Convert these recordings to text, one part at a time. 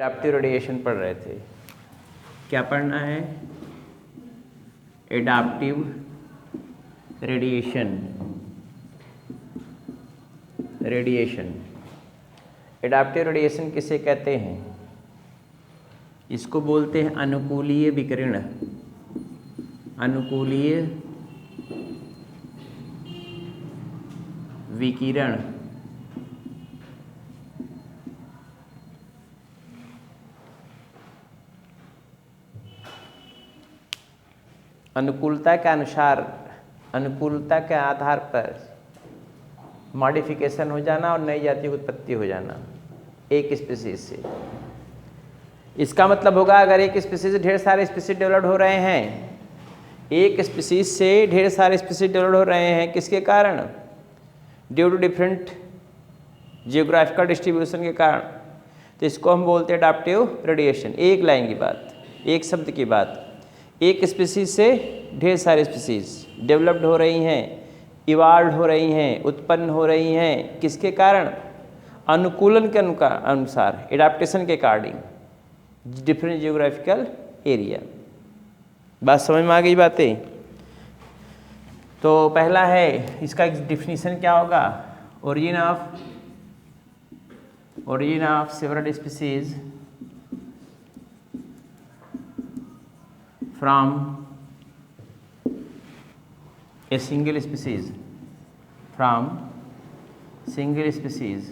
Adaptive radiation पढ़ रहे थे। क्या पढ़ना है? Adaptive radiation. एडाप्टिव रेडिएशन किसे कहते हैं? इसको बोलते हैं अनुकूलीय विकिरण। अनुकूलीय विकिरण। अनुकूलता के अनुसार, अनुकूलता के आधार पर मॉडिफिकेशन हो जाना और नई जाति की उत्पत्ति हो जाना एक स्पीसीज से। इसका मतलब होगा अगर एक स्पीसीज से ढेर सारे स्पीसीज डेवलप हो रहे हैं, एक स्पीसीज से ढेर सारे स्पीसीज डेवलप हो रहे हैं, किसके कारण? Due to different geographical distribution के कारण, तो इसको हम बोलते हैं एडाप्टिव रेडिएशन। एक लाइन की बात, एक शब्द की बात, एक स्पीसीज से ढेर सारे स्पीसीज डेवलप्ड हो रही हैं, इवाल्व हो रही हैं, उत्पन्न हो रही हैं, किसके कारण? अनुकूलन के अनुसार, एडाप्टेशन के अकॉर्डिंग डिफरेंट जियोग्राफिकल एरिया। बात समझ में आ गई बातें? तो पहला है, इसका डिफिनीशन क्या होगा? Origin of several species from a single species, from single species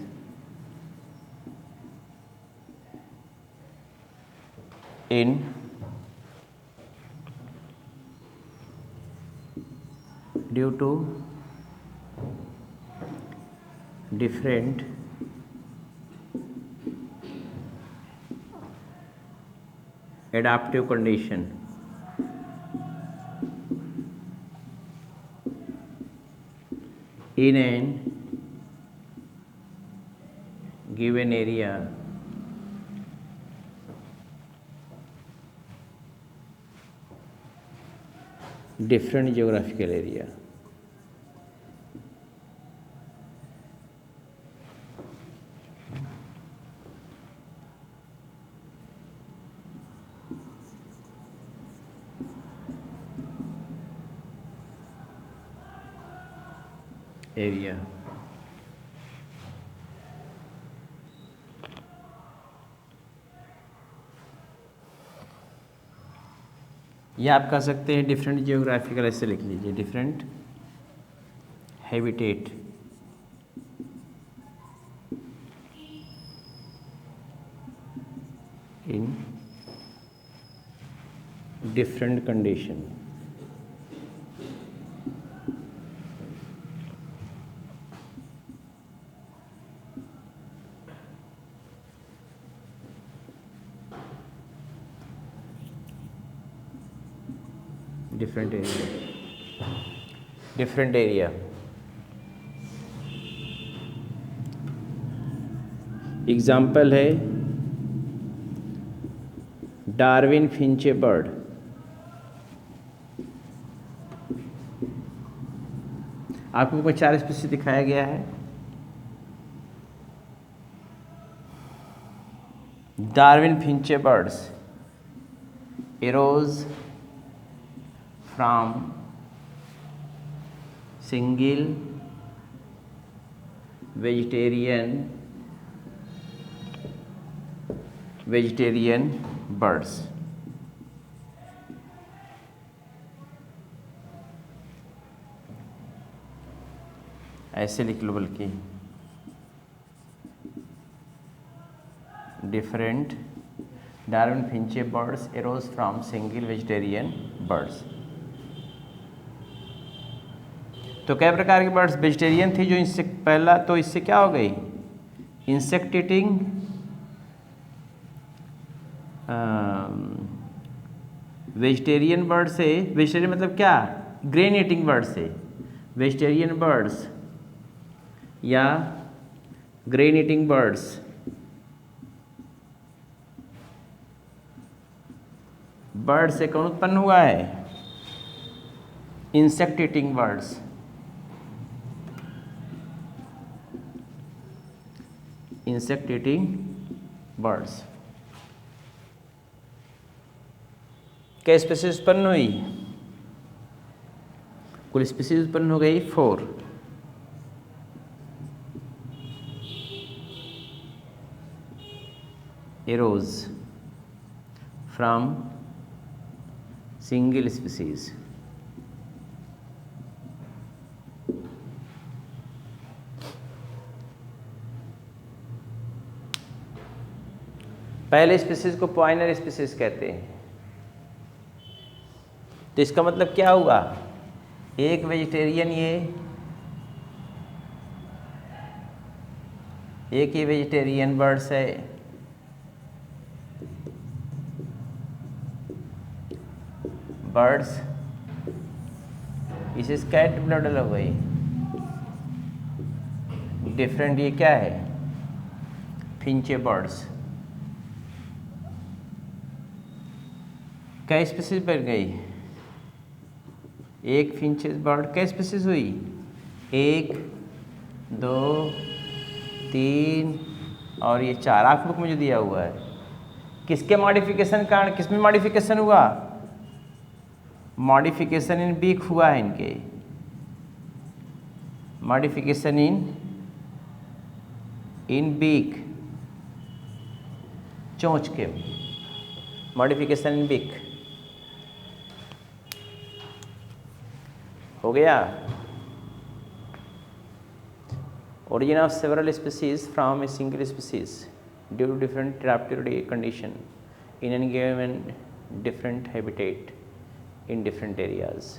in due to different adaptive condition in an given area different geographical area. Area या आप कह सकते हैं डिफरेंट जियोग्राफिकल, ऐसे लिख लीजिए, different habitat in different condition. Different area. Example है Darwin finches bird. आपको कुछ 4 स्पीशीज दिखाया गया है। Darwin finches birds arose from single vegetarian birds। ऐसे लिख लो, बल्कि different Darwin finches birds arose from single vegetarian birds। तो कई प्रकार की बर्ड्स वेजिटेरियन थी, जो इंसेक्ट, पहला तो इससे क्या हो गई? इंसेक्ट ईटिंग वेजिटेरियन बर्ड से, वेजिटेरियन मतलब क्या? ग्रेन ईटिंग बर्ड से वेजिटेरियन बर्ड्स या ग्रेन ईटिंग बर्ड्स बर्ड से कौन उत्पन्न हुआ है? Insect eating birds. Insect eating birds. क्या स्पीसीज उत्पन्न हुई? कुल स्पीसीज उत्पन्न हो गई 4। arose from single species. पहले स्पीसीज को पॉइनर स्पीसीज कहते हैं। तो इसका मतलब क्या हुआ? एक वेजिटेरियन एक ही वेजिटेरियन बर्ड्स है, बर्ड्स इसे स्कैट ब्लड हो गई। डिफरेंट ये क्या है? फिंचे बर्ड्स। क्या स्पीसीज बन गई? एक फिंचेस बर्ड क्या स्पीसीज हुई? 1 2 3 और ये 4 आंख बुक में जो दिया हुआ है। किसके मॉडिफिकेशन कारण, किसमें मॉडिफिकेशन हुआ? मॉडिफिकेशन इन बीक हुआ है इनके, मॉडिफिकेशन इन बीक, चोंच के, मॉडिफिकेशन इन बीक हो गया। Origin of several species from a single species due to different adaptive condition in any given different habitat in different areas.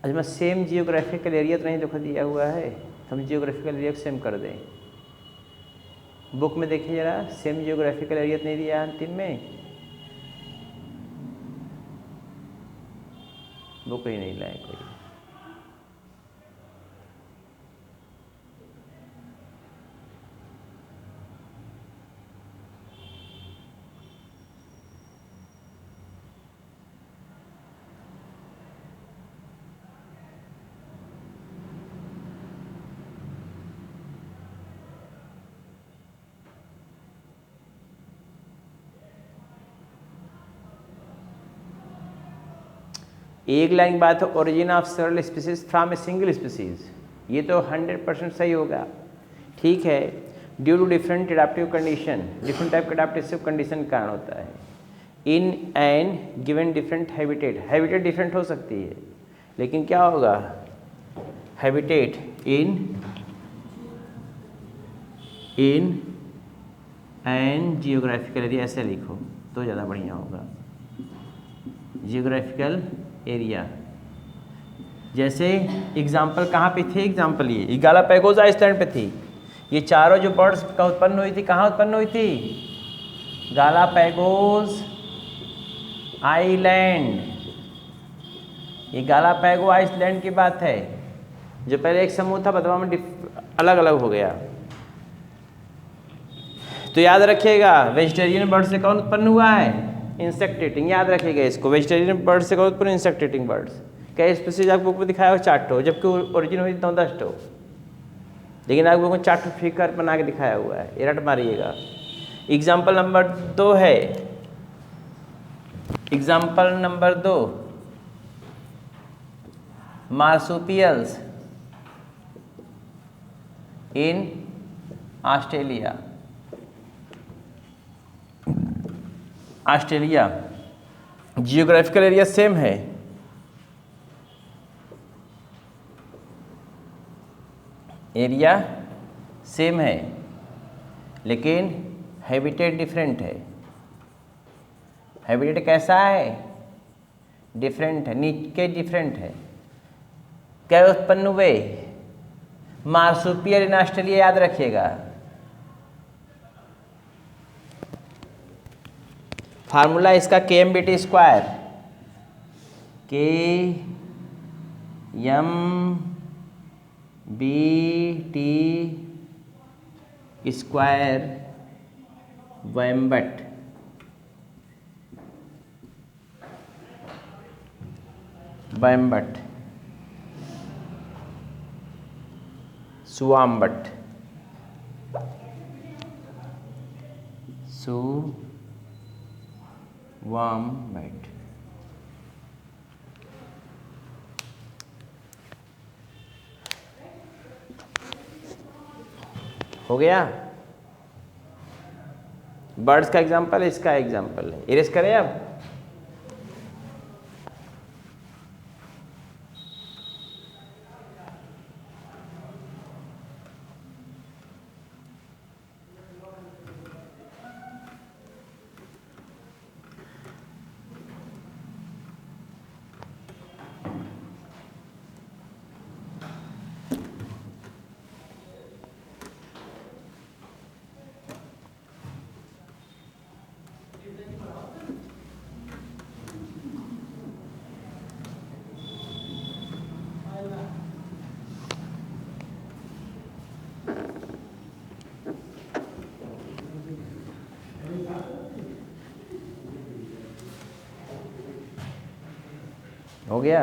अच्छा, same geographical area तो नहीं देखो दिया हुआ है, हम जियोग्राफिकल एरिया को सेम कर दें। बुक में देखिए जरा, सेम जियोग्राफिकल एरिया तो नहीं दिया अंतिम में, बुक ही नहीं लाए कोई। एक लाइन की बात है, origin of several species from a single species, ये तो 100% सही होगा। ठीक है, due to different adaptive condition, different type के एडाप्टिव कंडीशन के कारण होता है। In an given different habitat, habitat different हो सकती है, लेकिन क्या होगा? Habitat in an geographical area, ऐसे लिखो तो ज़्यादा बढ़िया होगा। जियोग्राफिकल एरिया, जैसे एग्जाम्पल कहाँ पे थे? एग्जाम्पल ये गालापैगोस आइसलैंड पे थी। ये चारों जो बर्ड्स का उत्पन्न हुई थी, कहाँ उत्पन्न हुई थी? गालापैगोस आइलैंड। ये गालापैगो आइसलैंड की बात है, जो पहले एक समूह था, बदलाव में अलग अलग हो गया। तो याद रखिएगा, वेजिटेरियन बर्ड से कौन उत्पन्न हुआ है? इंसेक्ट ईटिंग, याद रखिएगा इसको। वेजिटेरियन बर्ड से कौन उत्पन्न? Insect eating birds. क्या स्पीसीज आपको बुक में दिखाया हो? 4 ठो, जबकि ओरिजिन हुई 9-10 ठो, लेकिन आपको बुक में 4 ठो फिगर बना के दिखाया हुआ है। ये रट मारिएगा। एग्जाम्पल नंबर 2 है, example number 2, marsupials in Australia. Australia geographical area same है, एरिया सेम है, लेकिन हैबिटेट डिफरेंट है। हैबिटेट कैसा है? डिफरेंट है, नीचे डिफरेंट है। क्या उत्पन्न हुए? मार्सुपियल इन ऑस्ट्रेलिया, याद रखिएगा। फार्मूला इसका KMBT स्क्वायर, KMBT स्क्वायर वेम्बट। वैम्बट, सुवाम्बट, सुवाम्बट। हो गया। बर्ड्स का एग्जाम्पल, इसका एग्जाम्पल है। इरेज करें अब। हो गया।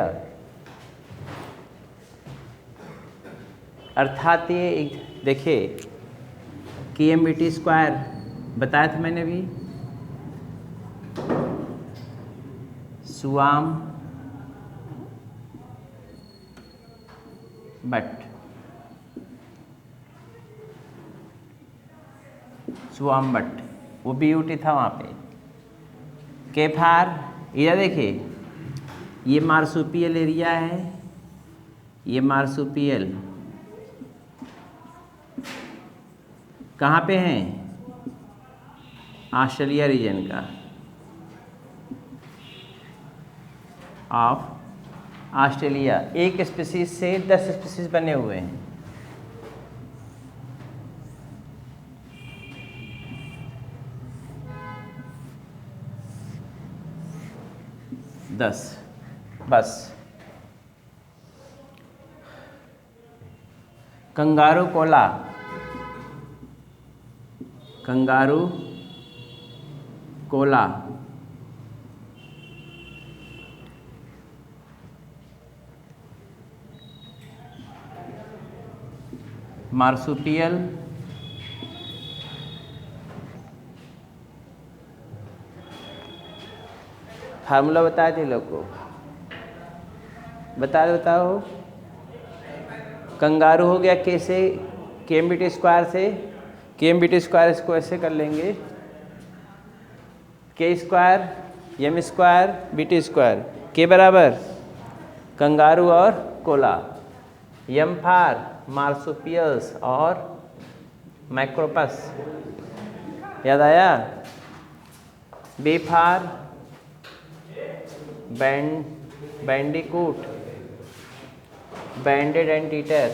अर्थात ये देखिए KMBT स्क्वायर बताया था मैंने भी, सुवाम बट, सुवाम बट, वो BUT था वहाँ पे। केफार, इधर देखिए ये मार्सुपियल एरिया है, ये मार्सुपियल कहाँ पे हैं? ऑस्ट्रेलिया रीजन का ऑफ ऑस्ट्रेलिया। एक स्पीसीज से 10 स्पीसीज बने हुए हैं। बस। Kangaroo Cola, kangaroo Cola, marsupial formula बताए थे लोग को, बताओ। कंगारू हो गया के से, KMBT स्क्वायर से, KMBT स्क्वायर इसको ऐसे कर लेंगे, K square M square BT square, K बराबर कंगारू और कोला, M फार मार्सुपियल्स और मैक्रोपस, याद आया? B for bandicoot, banded anteater,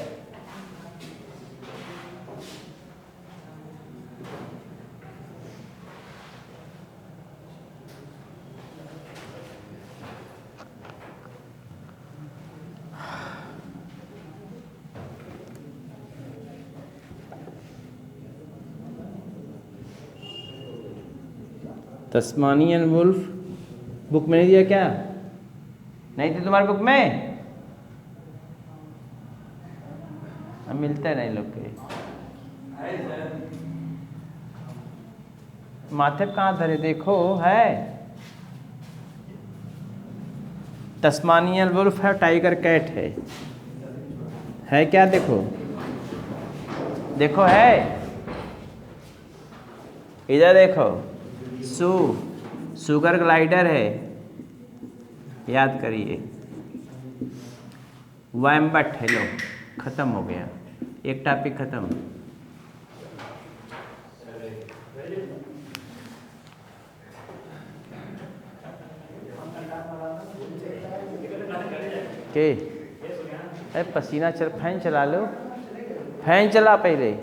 Tasmanian wolf. Book में नहीं दिया क्या? नहीं थी तुम्हारी बुक में? अब मिलते नहीं लोग के। माथे पे कहाँ धरे? देखो है तस्मानियन वुल्फ है, टाइगर कैट है क्या? देखो है, इधर देखो, सुगर ग्लाइडर है, याद करिए। वैम्बट है, लो खत्म हो गया, एक टॉपिक खत्म। के अरे पसीना चल, फैन चला लो, फैन चला पहले,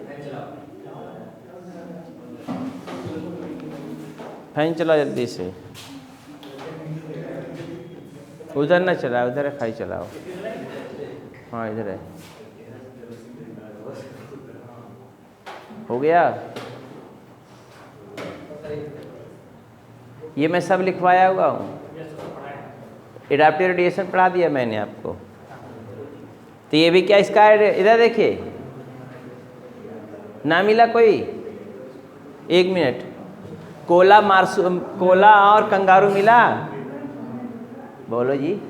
फैन चला जल्दी से। उधर ना चलाओ, उधर खाई चलाओ। हाँ इधर है। हो गया? ये मैं सब लिखवाया हुआ हूँ। एडाप्टिव रेडिएशन पढ़ा दिया मैंने आपको। तो ये भी क्या इसका है, इधर देखिए ना मिला कोई, 1 मिनट। कोला और कंगारू मिला, बोलो जी।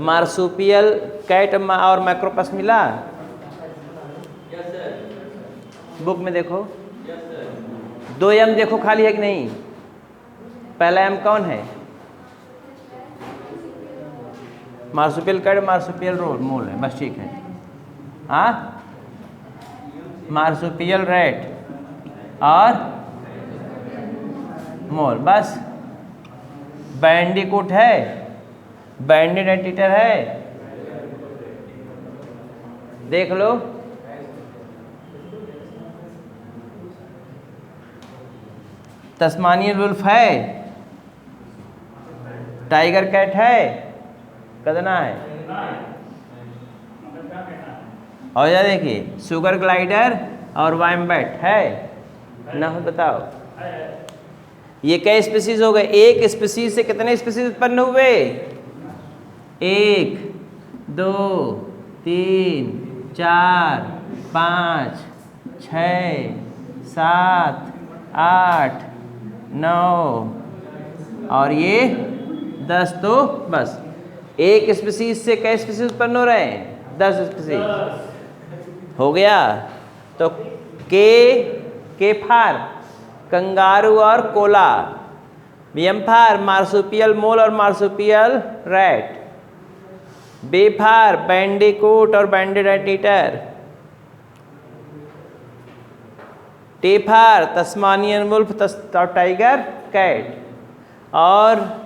मार्सुपियल कैट और मैक्रोपस मिला, बुक में देखो। 2 एम देखो खाली है कि नहीं। पहला एम कौन है, मार्सुपियल कैट, मार्सुपियल मोल है, बस ठीक है। हाँ, मार्सुपियल रैट और मोल, बस। बैंडिकूट है, बैंडेड एंटीटर है, देख लो। तस्मानियन वुल्फ है, टाइगर कैट है, कदना है, और यह देखिए सुगर ग्लाइडर और वाइम्बैट है ना, बताओ ये कई स्पीसीज हो गए। एक स्पीसीज से कितने स्पीसीज उत्पन्न हुए, 1 2 3 4 5 6 7 8 9 और ये 10। तो बस एक स्पीसीज से कई स्पीसीज उत्पन्न हो रहे हैं, 10 स्पीसीज हो गया। तो के फार कंगारू और कोला, एम फार मार्सुपियल मोल और मार्सुपियल रैट, बे फार बैंडिकूट और बैंडेड एंटीटर, टे फार तस्मानियन वुल्फ और टाइगर कैट, और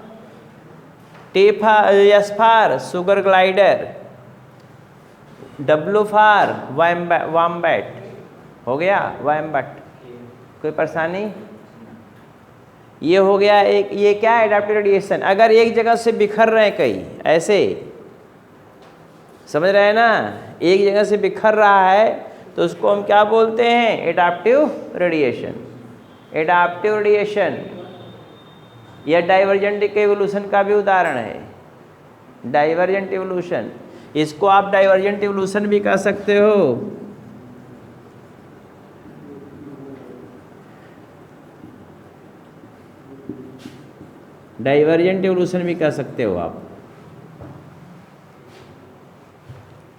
एस फार सुगर ग्लाइडर, डब्ल्यू फार वाम्बैट। हो गया वाम्बैट, कोई परेशानी। ये हो गया एक, ये क्या है एडाप्टिव रेडिएशन। अगर एक जगह से बिखर रहे हैं कई ऐसे, समझ रहे हैं ना, एक जगह से बिखर रहा है तो उसको हम क्या बोलते हैं, एडाप्टिव रेडिएशन। एडाप्टिव रेडिएशन यह डाइवर्जेंट इवोल्यूशन का भी उदाहरण है, डाइवर्जेंट इवोल्यूशन। इसको आप डाइवर्जेंट इवोल्यूशन भी कह सकते हो। डाइवर्जेंट इवोल्यूशन भी कह सकते हो आप।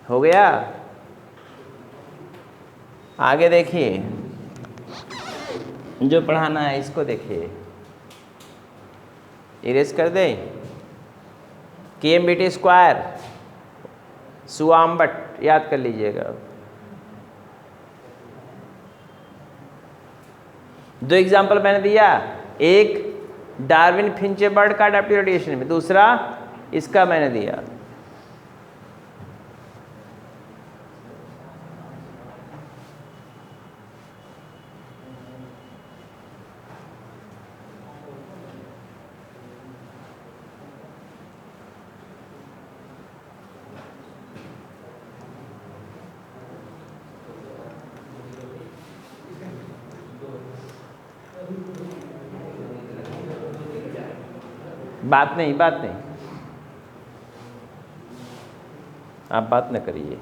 हो गया। आगे देखिए, जो पढ़ाना है इसको देखिए, इरेज कर दे। KMBT स्क्वायर सुआम्बट याद कर लीजिएगा। 2 एग्जाम्पल मैंने दिया, एक डार्विन फिंचे बर्ड का एडाप्टिव रेडिएशन में, दूसरा इसका मैंने दिया। बात नहीं, आप बात न करिए।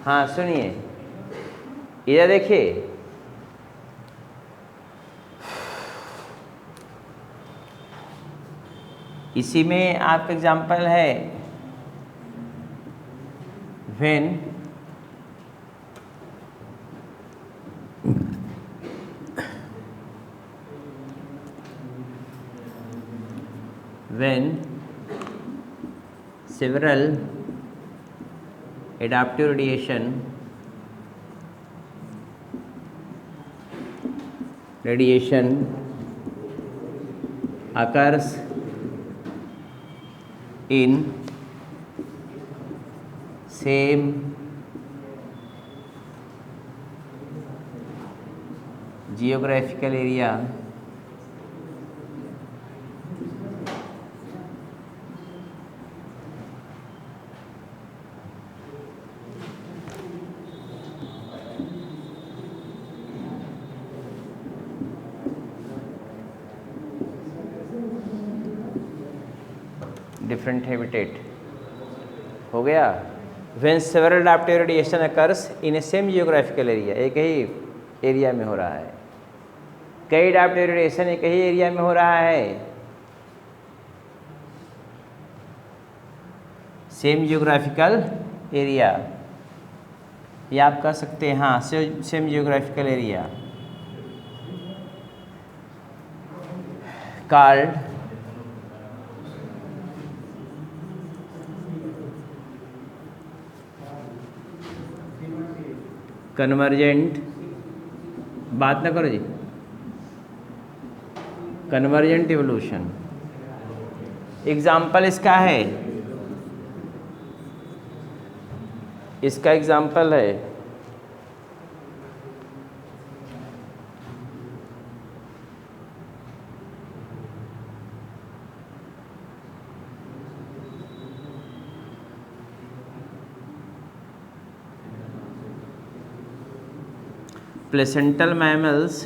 हाँ सुनिए, इधर देखिए, इसी में आपका एग्जाम्पल है, when several adaptive radiation occurs in same geographical area different habitat हो गया। When several adaptive radiation occurs in A same geographical area, एक ही एरिया में हो रहा है। कई अडैप्टिव रेडिएशन एक ही एरिया में हो रहा है, सेम जियोग्राफिकल एरिया, या आप कह सकते हैं हाँ same geographical area, called convergent, बात ना करो जी, कन्वर्जेंट इवोल्यूशन। एग्जाम्पल इसका है, इसका एग्जाम्पल है प्लेसेंटल मैमल्स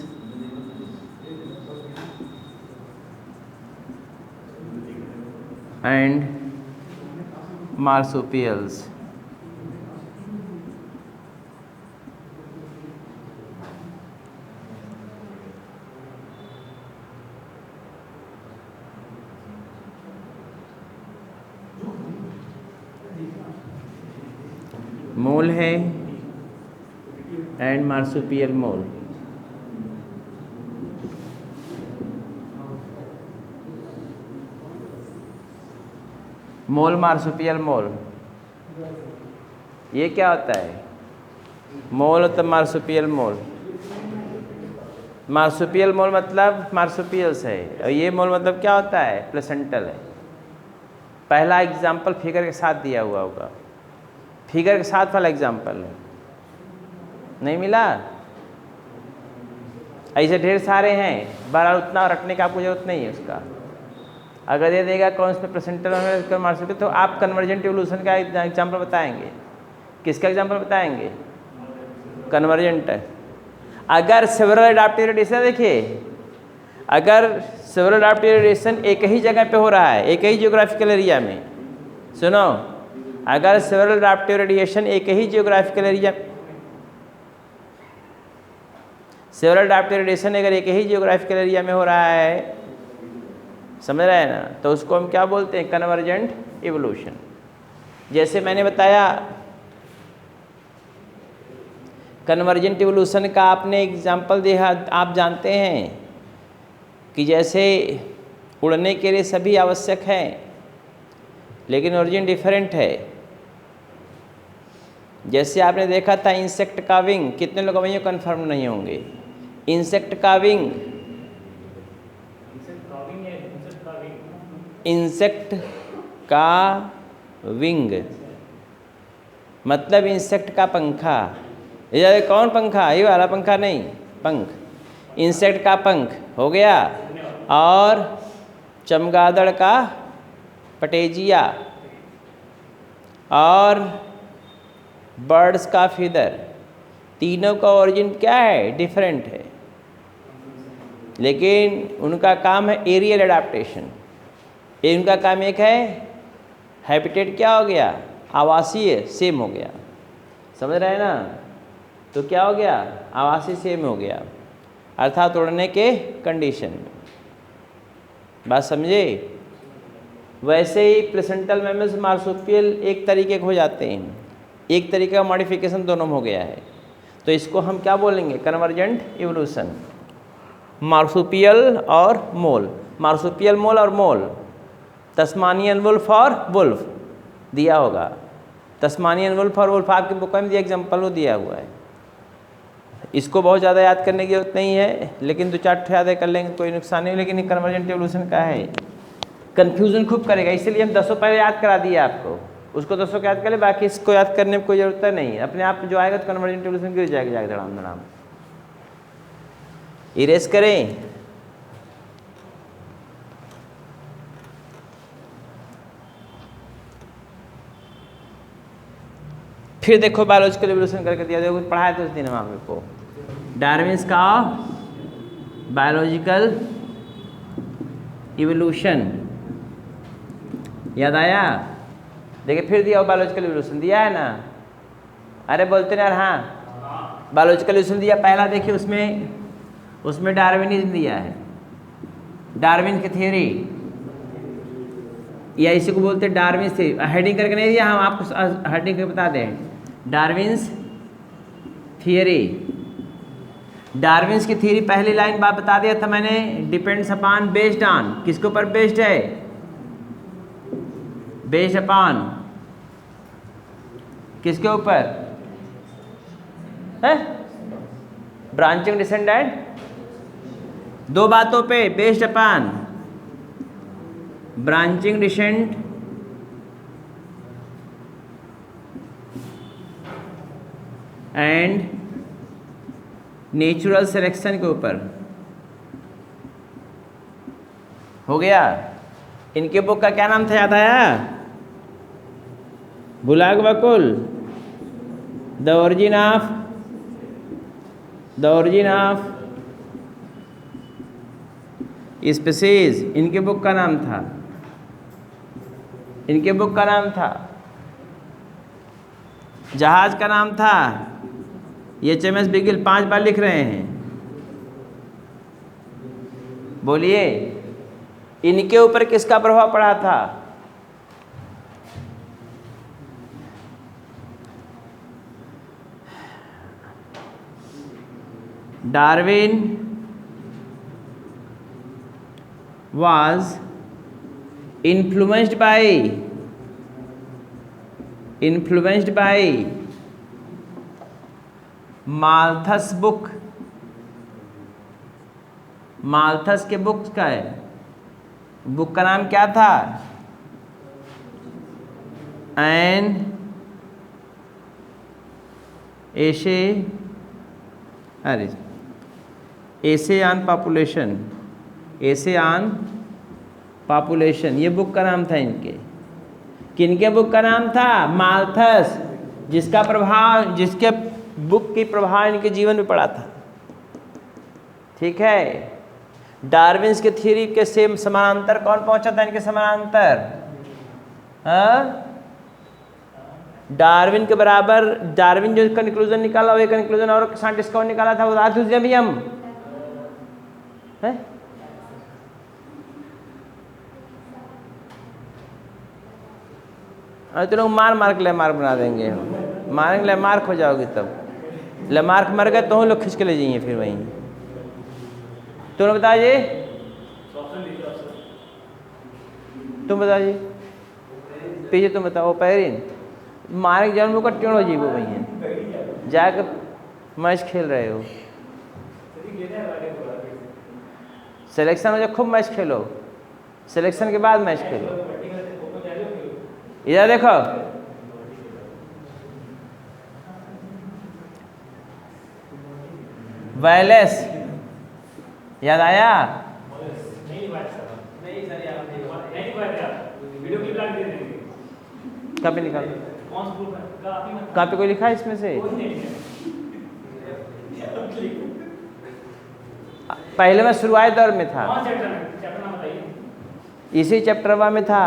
एंड मार्सुपियल्स। मोल है and marsupial mole. Mole marsupial mole, ये क्या होता है? मोल तो मार्सुपियल मोल, मार्सुपियल मोल मतलब मार्सुपियल्स है, और ये मोल मतलब क्या होता है? प्लेसेंटल है। पहला एग्जाम्पल फिगर के साथ दिया हुआ होगा, फिगर के साथ वाला एग्जाम्पल है, नहीं मिला? ऐसे ढेर सारे हैं, बहरहाल उतना रटने का आपको जरूरत नहीं है उसका। अगर दे देगा कौन से प्लेसेंटल और मार्सुपियल, तो आप कन्वर्जेंट इवोल्यूशन का एग्जाम्पल बताएंगे। किसका एग्जाम्पल बताएंगे? कन्वर्जेंट है। अगर सेवरल अडैप्टिव रेडिएशन, देखिए अगर सेवरल अडैप्टिव रेडिएशन एक ही जगह पे हो रहा है, एक ही जियोग्राफिकल एरिया में, सुनो, अगर सेवरल अडैप्टिव रेडिएशन एक ही geographical area, several adaptive radiation अगर एक ही जियोग्राफिकल एरिया में हो रहा है, समझ रहे हैं ना, तो उसको हम क्या बोलते हैं? Convergent evolution. जैसे मैंने बताया कन्वर्जेंट इवोल्यूशन का आपने एग्जाम्पल दिया, आप जानते हैं कि जैसे उड़ने के लिए सभी आवश्यक है, लेकिन ओरिजिन डिफरेंट है। जैसे आपने देखा था इंसेक्ट का विंग, कितने लोग वहीं कन्फर्म नहीं होंगे? इंसेक्ट का विंग, इंसेक्ट का विंग मतलब इंसेक्ट का पंखा। ये कौन पंखा? ये वाला पंखा नहीं, पंख, इंसेक्ट का पंख हो गया, और चमगादड़ का पटेजिया, और बर्ड्स का फीदर। तीनों का ओरिजिन क्या है? डिफरेंट है, लेकिन उनका काम है एरियल एडाप्टेशन। इनका काम एक है, हैबिटेट क्या हो गया? आवासीय सेम हो गया, समझ रहे हैं ना? तो क्या हो गया? आवासीय सेम हो गया, अर्थात उड़ने के कंडीशन में। बात समझे? वैसे ही प्लेसेंटल मैमल्स मार्सुपियल एक तरीके के हो जाते हैं, एक तरीके का मॉडिफिकेशन दोनों में हो गया है, तो इसको हम क्या बोलेंगे? Convergent evolution. मार्सुपियल और मोल, मार्सुपियल मोल और मोल। तस्मानियन वुल्फ और वुल्फ दिया होगा, तस्मानियन वुल्फ और वुल्फ आपकी बुक में दिया, एग्जाम्पल वो दिया हुआ है। इसको बहुत ज़्यादा याद करने की जरूरत नहीं है, लेकिन 2-4 याद कर लेंगे कोई नुकसान नहीं, लेकिन ये कन्वर्जेंट इवोल्यूशन का है, कन्फ्यूज़न खूब करेगा, इसलिए हम 10 पहले याद करा दिए आपको, उसको 10 याद कर ले, बाकी इसको याद करने में कोई ज़रूरत नहीं है। अपने आप जो आएगा तो कन्वर्जेंट इवोल्यूशन गिर जाएगा धड़ाम धड़ाम। इरेज करें, फिर देखो बायोलॉजिकल इवोल्यूशन करके दिया, देखो पढ़ाया था उस दिन हम आपको, डार्विन्स का बायोलॉजिकल इवोल्यूशन। याद आया? देखिए फिर दिया बायोलॉजिकल इवोल्यूशन दिया है ना, अरे बोलते ना यार, हाँ बायोलॉजिकल इवोल्यूशन दिया पहला। देखिए उसमें डार्विनिज्म दिया है, डार्विन की थ्योरी, या इसी को बोलते हैं डार्विन से। हेडिंग करके नहीं दिया, हम आपको हेडिंग करके बता दें, डार्विन्स थियरी। डार्विन्स की थ्योरी पहली लाइन बात बता दिया था मैंने, डिपेंड्स अपॉन, बेस्ड ऑन, किसके ऊपर बेस्ड है? बेस्ड अपॉन किसके ऊपर है? ब्रांचिंग डिसेंडेंट, दो बातों पे, based upon branching descent and natural selection के ऊपर। हो गया? इनके बुक का क्या नाम था, याद आया? बुलाग बकुल, द ओरिजिन ऑफ स्पीसीज, इनके बुक का नाम था, इनके बुक का नाम था। जहाज का नाम था HMS बिगिल, 5 बार लिख रहे हैं। बोलिए इनके ऊपर किसका प्रभाव पड़ा था? Darwin was influenced by Malthus book. Malthus के बुक का है, बुक का नाम क्या था? एन एसे ऑन पॉपुलेशन, ये बुक का नाम था इनके। किनके बुक का नाम था? माल्थस, जिसके बुक की प्रभाव इनके जीवन में पड़ा था। ठीक है? डार्विन्स के थ्योरी के सेम समानांतर कौन पहुंचा था इनके समानांतर? डार्विन के बराबर, डार्विन जो कंक्लूजन निकाला वो कंक्लूजन और साइंटिस्ट कौन निकाला था? वो आर्थुजियम है। अरे तो लोग मार के लेमार्क बना देंगे, मारेंगे लेमार्क हो जाओगे तब। लेमार्क मर गए तो हम लोग खींच के ले जाइए फिर वहीं। तुम बताइए, तुम बताइए पीछे, तुम बताओ। पैरिन मारे जन्म का टेढ़ो जीवो वहीं जाकर मैच खेल रहे हो। सिलेक्शन में जब खूब मैच खेलो, सिलेक्शन के बाद मैच खेलो। इधर देखो, वायरलेस याद आया? कॉपी निकाल, कॉपी कोई लिखा है इसमें से? पहले में शुरुआती दौर में था, इसी चैप्टर में था।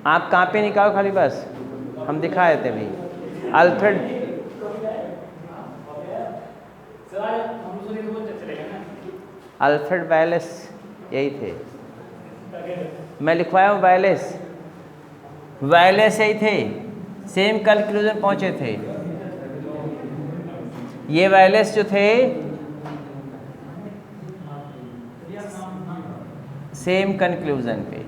आप कॉपी निकालो खाली, बस हम दिखाए थे भी। अल्फ्रेड वायरलेस यही थे, मैं लिखवाया हूँ। वायरलेस यही थे, सेम कंक्लूजन पहुंचे थे। ये वायरलेस जो थे सेम कंक्लूजन पे।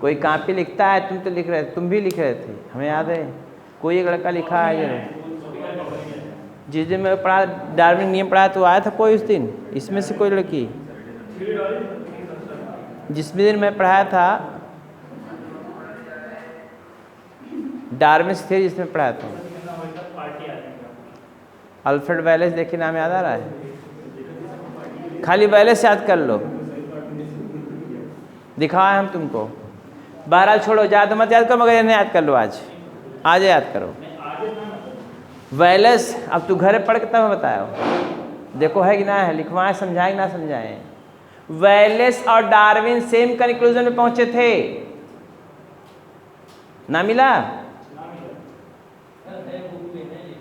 कोई कॉपी लिखता है, तुम तो लिख रहे थे, तुम भी लिख रहे थे, हमें याद है। कोई एक लड़का लिखा है ये, जिस दिन मैं पढ़ा डार्विन नियम पढ़ा तो आया था कोई उस दिन, इसमें से कोई लड़की जिस दिन मैं पढ़ाया था डार्विन थ्योरी, जिसमें पढ़ाया था अल्फ्रेड वायरलेस। देखिए नाम याद आ रहा है? खाली वायरलेस याद कर लो, दिखाए हम तुमको। बहरहाल छोड़ो, ज़्यादा मत याद करो, मगर इन्हें याद कर लो, आज याद करो। वैलेस अब तू घर पढ़ के तब बताओ, देखो है कि ना है, लिखवाएं, समझाएं ना समझाएं। वैलेस और डार्विन सेम कंक्लूजन में पहुंचे थे, ना मिला?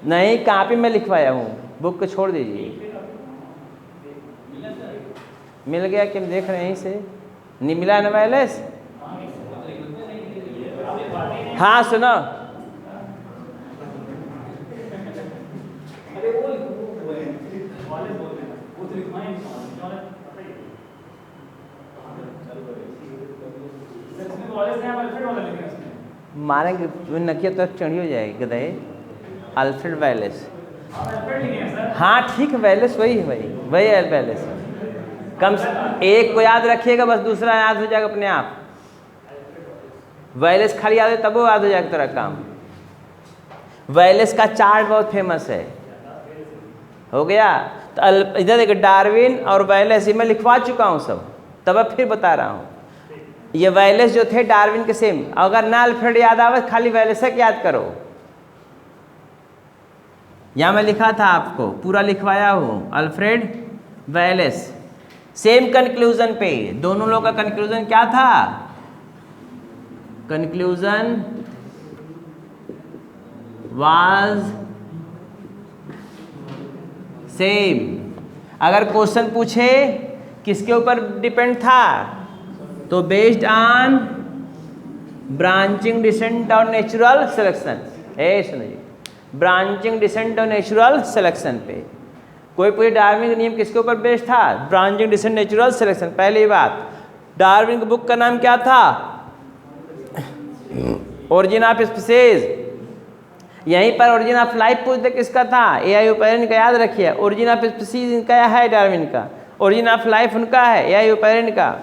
नहीं, कॉपी में लिखवाया हूँ, बुक को छोड़ दीजिए। मिल गया कि हम देख रहे हैं यहीं से, नहीं मिला ना वैलेस? हाँ सुनो, मारेंगे नकिया तो चढ़ी हो जाएगी गधे। अल्फ्रेड वैलेस, हाँ ठीक है, वैलेस वही है, वही है वैलेस। कम एक को याद रखिएगा बस, दूसरा याद हो जाएगा अपने आप। वैलेस खाली याद है तब वो याद हो जाएगा तेरा काम। वैलेस का चार्ट बहुत फेमस है, हो गया। तो इधर देखो, डार्विन और वैलेस ये मैं लिखवा चुका हूँ सब, तब अब फिर बता रहा हूँ। ये वैलेस जो थे डार्विन के सेम, अगर ना अल्फ्रेड याद आवे खाली वैलेस तक याद करो। यहाँ मैं लिखा था आपको, पूरा लिखवाया हूँ, अल्फ्रेड वैलेस सेम कंक्लूजन पे। दोनों लोग का कंक्लूजन क्या था? Conclusion was same. अगर क्वेश्चन पूछे किसके ऊपर डिपेंड था, तो बेस्ड ऑन ब्रांचिंग डिसेंट और नेचुरल सिलेक्शन। सुनिए, ब्रांचिंग डिसेंट और नेचुरल सिलेक्शन पे कोई पूरी डार्विन का नियम किसके ऊपर बेस्ड था? Branching descent natural selection. पहली बात, डार्विन की बुक का नाम क्या था? Origin of species. यहीं पर ओरिजिन ऑफ लाइफ पूछते किसका था? एआई ओपेरिन का, याद रखिए। ओरिजिन ऑफ स्पीसीज इनका है, डार्विन का। ओरिजिन ऑफ लाइफ उनका है, एआई ओपेरिन का।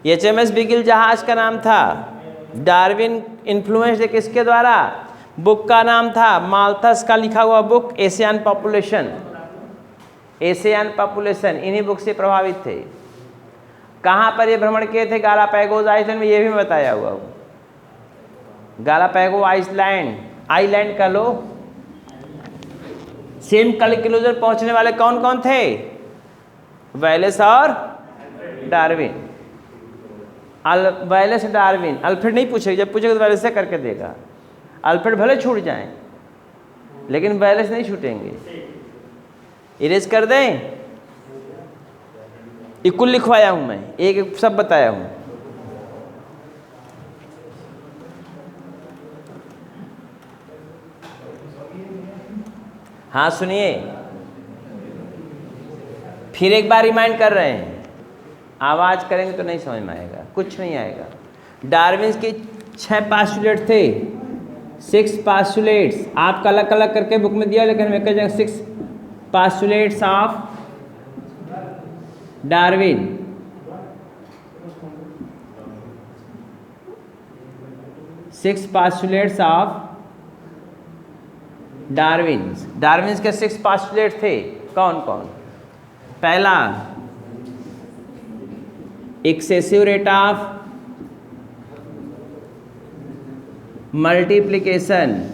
HMS बिगिल जहाज का नाम था। डार्विन इन्फ्लुएंस है किसके द्वारा? बुक का नाम था माल्थस का लिखा हुआ book, Asian population. Asian population इन्हीं बुक से प्रभावित थे। कहाँ पर ये भ्रमण किए थे? गालापैगोस आइलैंड में, ये भी बताया हुआ हूँ। गालापैगो आइलैंड का लो। सेम कंक्लूजन पहुंचने वाले कौन कौन थे? वैलेस और डार्विन। Wallace Darwin. अल्फ्रेड नहीं पूछेगा, जब पूछेगा तो वैलेस से करके देगा। अल्फ्रेड भले छूट जाएं, लेकिन वैलेस नहीं छूटेंगे। इरेज कर दें। इक्वल लिखवाया हूं मैं, एक एक सब बताया हूं। हाँ सुनिए, फिर एक बार रिमाइंड कर रहे हैं। आवाज करेंगे तो नहीं समझ में आएगा, कुछ नहीं आएगा। डार्विन के 6 पास्टुलेट थे, 6 पास्टुलेट्स आपका अलग अलग करके बुक में दिया, लेकिन मैं कह जाऊँ 6 postulates of Darwin. Six postulates of Darwin के 6 पास्टुलेट थे। कौन कौन? पहला, एक्सेसिव रेट ऑफ मल्टीप्लिकेशन,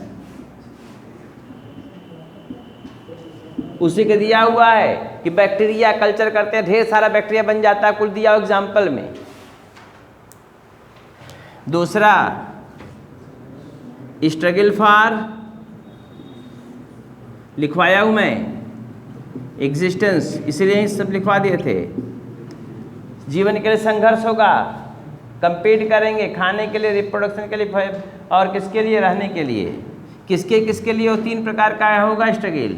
उसी के दिया हुआ है कि बैक्टीरिया कल्चर करते हैं, ढेर सारा बैक्टीरिया बन जाता है, कुल दिया हुआ एग्जाम्पल में। दूसरा, स्ट्रगल फॉर, लिखवाया हूं मैं, एग्जिस्टेंस, इसलिए सब लिखवा दिए थे। जीवन के लिए संघर्ष होगा, कंपीट करेंगे खाने के लिए, रिप्रोडक्शन के लिए, और किसके लिए? रहने के लिए। किसके लिए? वो 3 प्रकार का होगा स्ट्रगल।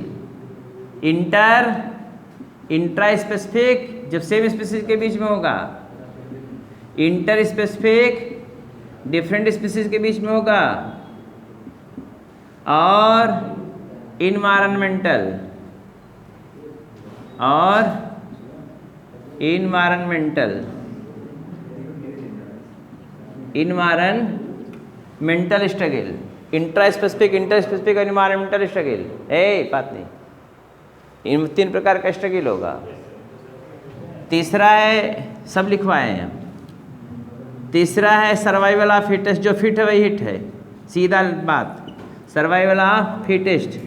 इंट्रा स्पेसिफिक, जब सेम स्पीसीज के बीच में होगा। इंटर स्पेसिफिक, डिफरेंट स्पीसीज के बीच में होगा। और environmental, environmental struggle. Intra specific, inter specific और इन्वायरमेंटल स्ट्रगल। बात नहीं, इन 3 प्रकार का स्ट्रगल होगा। तीसरा है, सब लिखवाए हैं, तीसरा है सर्वाइवल ऑफ फिटेस्ट, जो फिट है वही हिट है, सीधा बात, सर्वाइवल ऑफ फिटेस्ट,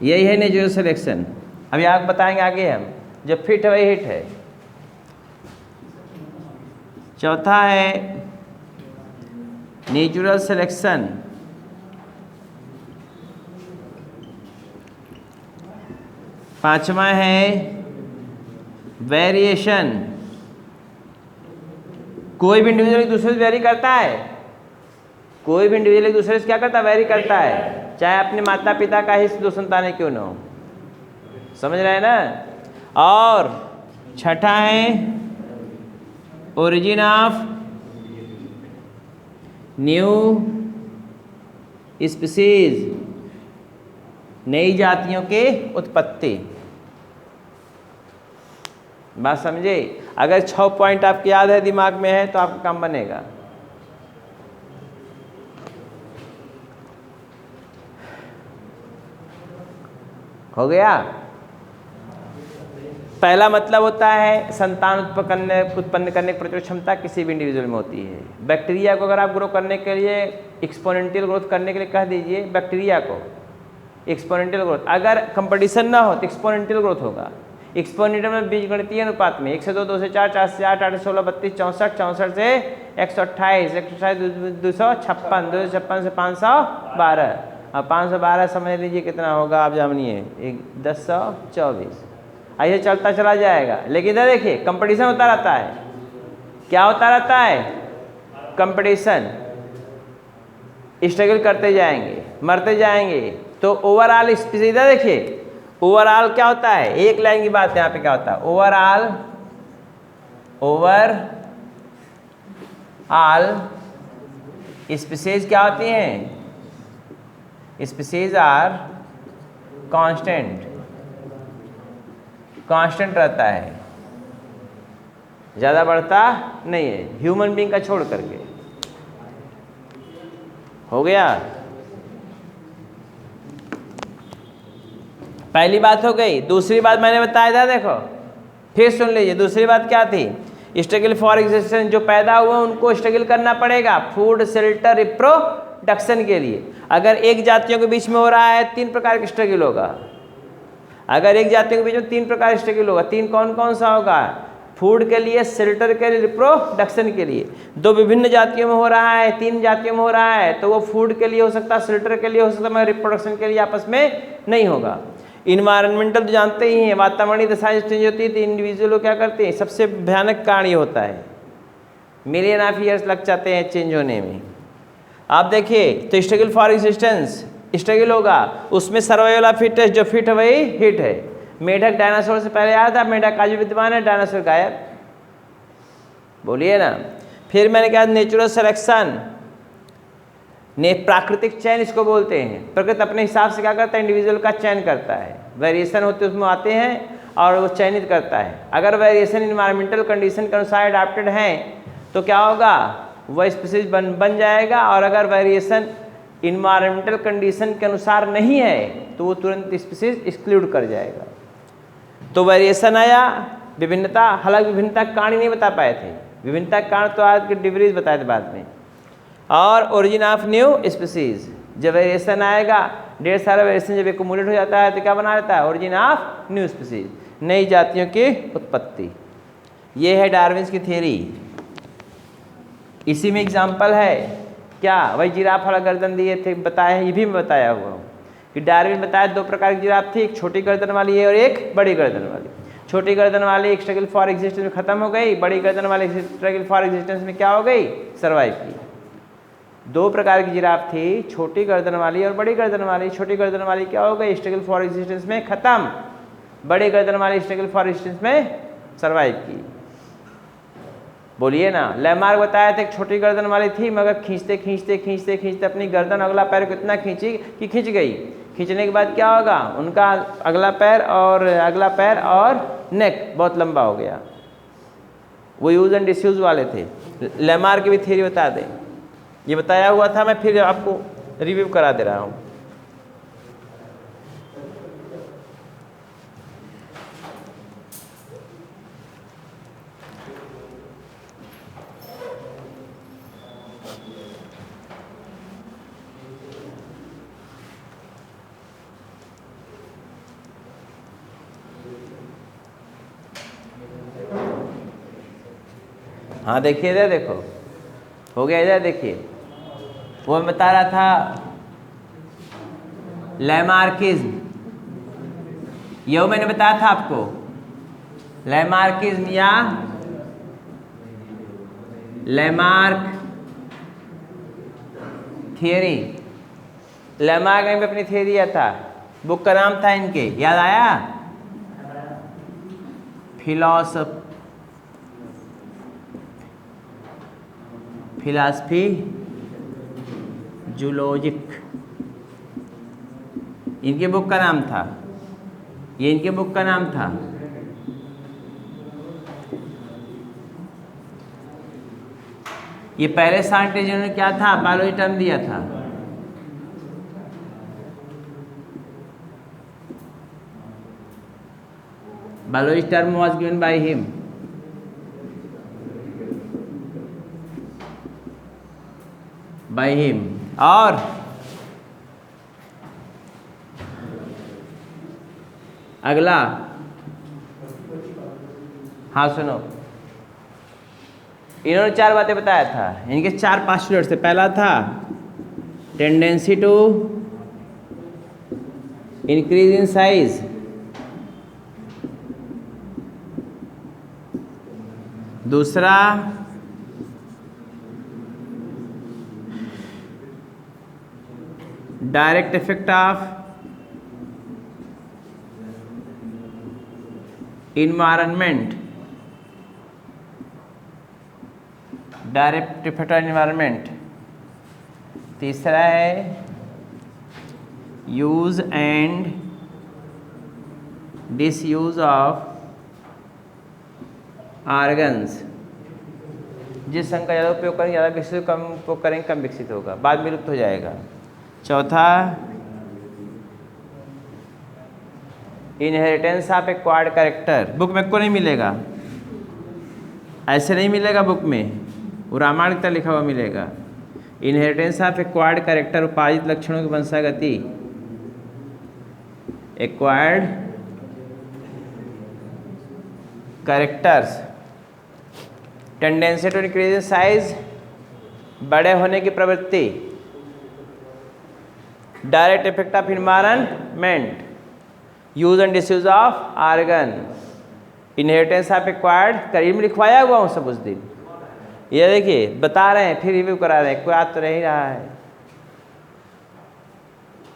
यही है नेचुरल सिलेक्शन। अभी आप बताएंगे आगे हम, जो फिट है वही हिट है। चौथा है नेचुरल सिलेक्शन, पांचवा है वेरिएशन, कोई भी इंडिविजुअल एक दूसरे से वेरी करता है, कोई भी इंडिविजुअल एक दूसरे से क्या करता है, वेरी करता है, चाहे अपने माता पिता का ही दो संतानें क्यों न हो, समझ रहे हैं ना। और छठा है ओरिजिन ऑफ न्यू स्पीसीज, नई जातियों के उत्पत्ति। बात समझे? अगर 6 पॉइंट आपके याद है, दिमाग में है, तो आपका काम बनेगा। हो गया? पहला मतलब होता है संतान उत्पन्न करने की प्रचुर क्षमता किसी भी इंडिविजुअल में होती है। बैक्टीरिया को अगर आप ग्रो करने के लिए, एक्सपोनेंशियल ग्रोथ करने के लिए कह दीजिए बैक्टीरिया को एक्सपोनेंशियल ग्रोथ, अगर कंपटीशन ना हो तो एक्सपोनेंशियल ग्रोथ होगा। एक्सपोनेंशियल में बीजगणितीय अनुपात में 1 से 2, 2 से 4, 4 से 8, 8 से 16, 32, 64, 64 से 128, 128 256, 256 से 512, अब 512 समझ लीजिए कितना होगा, आप जानिए 1024, ऐसे चलता चला जाएगा। लेकिन इधर देखिए कंपटीशन होता रहता है, क्या होता रहता है, कंपटीशन, स्ट्रगल करते जाएंगे, मरते जाएंगे। तो ओवरऑल इधर देखिए, ओवरऑल क्या होता है, एक लाइन की बात है यहाँ पे, क्या होता है ओवरऑल, स्पीसीज क्या होती हैं, स्पीसीज आर कांस्टेंट, कांस्टेंट रहता है, ज़्यादा बढ़ता नहीं है, ह्यूमन बीइंग का छोड़ करके। हो गया? पहली बात हो गई। दूसरी बात मैंने बताया था, देखो फिर सुन लीजिए। दूसरी बात क्या थी, स्ट्रगल फॉर एग्जिस्टेंस, जो पैदा हुआ उनको स्ट्रगल करना पड़ेगा फूड, शेल्टर, रिप्रोडक्शन के लिए। अगर एक जातियों के बीच में हो रहा है 3 प्रकार का स्ट्रगल होगा, अगर एक जातियों के बीच में 3 प्रकार स्ट्रगल होगा, 3 कौन कौन सा होगा, फूड के लिए, शेल्टर के लिए, रिप्रोडक्शन के लिए। 2 विभिन्न जातियों में हो रहा है, 3 जातियों में हो रहा है, तो वो फूड के लिए हो सकता है, शेल्टर के लिए हो सकता है, मगर रिप्रोडक्शन के लिए आपस में नहीं होगा। इन्वायरमेंटल तो जानते ही हैं, वातावरणीय दशा चेंज होती है तो इंडिविजुअल क्या करते हैं, सबसे भयानक कारण ये होता है, मिलियन ऑफ ईयर्स लग जाते हैं चेंज होने में। आप देखिए तो स्ट्रगल फॉर एग्जिस्टेंस, स्ट्रगल होगा, उसमें सर्वाइवल ऑफ फिटेस्ट, जो फिट है वही हिट है। मेढक डायनासोर से पहले आया था, मेढक आज विद्यमान है, डायनासोर गायब, बोलिए ना। फिर मैंने कहा नेचुरल सिलेक्शन, ने प्राकृतिक चयन इसको बोलते हैं। प्रकृति अपने हिसाब से क्या करता है, इंडिविजुअल का चयन करता है, वेरिएशन होते उसमें आते हैं और वो चयनित करता है। अगर वेरिएशन इन्वायरमेंटल कंडीशन के अनुसार अडैप्टेड हैं तो क्या होगा, वह स्पीसीज बन जाएगा, और अगर वेरिएशन इन्वायरमेंटल कंडीशन के अनुसार नहीं है तो वो तुरंत स्पीसीज एक्सक्लूड कर जाएगा। तो वेरिएशन आया, विभिन्नता, हालांकि विभिन्नता का कारण ही नहीं बता पाए थे, विभिन्नता का कारण तो आज के डिग्रीज बताए थे बाद में। और ओरिजिन ऑफ न्यू स्पीसीज, जब वेरिएशन आएगा, ढेर सारा वेरिएशन जब एक्युमुलेट हो जाता है तो क्या बना रहता है, ओरिजिन ऑफ न्यू स्पीसीज, नई जातियों की उत्पत्ति। ये है डार्विन्स की थ्योरी। इसी में एग्जाम्पल है क्या, वही जिराफ वाला गर्दन दिए थे, बताया है, ये भी मैं बताया हुआ हूँ कि डार्विन बताया 2 प्रकार की जिराफ थी, एक छोटी गर्दन वाली है और एक बड़ी गर्दन वाली। छोटी गर्दन वाली एक स्ट्रगल फॉर एग्जिस्टेंस में खत्म हो गई, बड़ी गर्दन वाली स्ट्रगल फॉर एग्जिस्टेंस में क्या हो गई, सर्वाइव की। 2 प्रकार की जिराफ थी, छोटी गर्दन वाली और बड़ी गर्दन वाली। छोटी गर्दन वाली क्या हो गई, स्ट्रगल फॉर एग्जिस्टेंस में खत्म, बड़ी गर्दन वाली स्ट्रगल फॉर एग्जिस्टेंस में सर्वाइव की। बोलिए ना। लैमार्क बताया था एक छोटी गर्दन वाली थी, मगर खींचते खींचते खींचते खींचते अपनी गर्दन अगला पैर को इतना खींची कि खींच गई। खींचने के बाद क्या होगा, उनका अगला पैर और नेक बहुत लंबा हो गया। वो यूज एंड डिसयूज वाले थे। लैमार्क की भी थ्योरी बता दें, ये बताया हुआ था, मैं फिर आपको रिव्यू करा दे रहा हूँ। हाँ देखिए इधर देखो, हो गया इधर देखिए, वो मैं बता रहा था लैमार्किज्म, ये मैंने बताया था आपको, लैमार्किज्म या लैमार्क थियरी। लैमार्क ने भी अपनी थियरी दिया था, बुक का नाम था इनके, याद आया? फिलॉसफी जूलॉजिक, इनके बुक का नाम था, ये इनके बुक का नाम था। ये पहले साइंटिस्ट जिन्होंने क्या था, बायोलॉजी टर्म दिया था। Biology term was given by him. और अगला, हाँ सुनो, इन्होंने 4 बातें बताया था, इनके 4 पोस्टुलेट्स थे। पहला था tendency to increase in size, दूसरा direct effect of environment, direct effect of environment. तीसरा है use and disuse of organs, जिस अंग का ज़्यादा उपयोग करेंगे ज़्यादा विकसित, कम उपयोग करेंगे कम विकसित होगा, बाद में लुप्त हो जाएगा। चौथा inheritance of acquired character, book में को नहीं मिलेगा, ऐसे नहीं मिलेगा बुक में, वो रामायण की तरह लिखा हुआ मिलेगा। इनहेरिटेंस ऑफ एक्वायर्ड कैरेक्टर, उपार्जित लक्षणों की वंशागति, acquired characters, tendency to increase in size, बड़े होने की प्रवृत्ति, direct effect of environment, use and disuse of organ, inheritance of acquired character, में लिखवाया हुआ हूँ सब उस दिन। ये देखिए बता रहे हैं, फिर रिव्यू करा रहे हैं, कोई याद तो नहीं रहा है।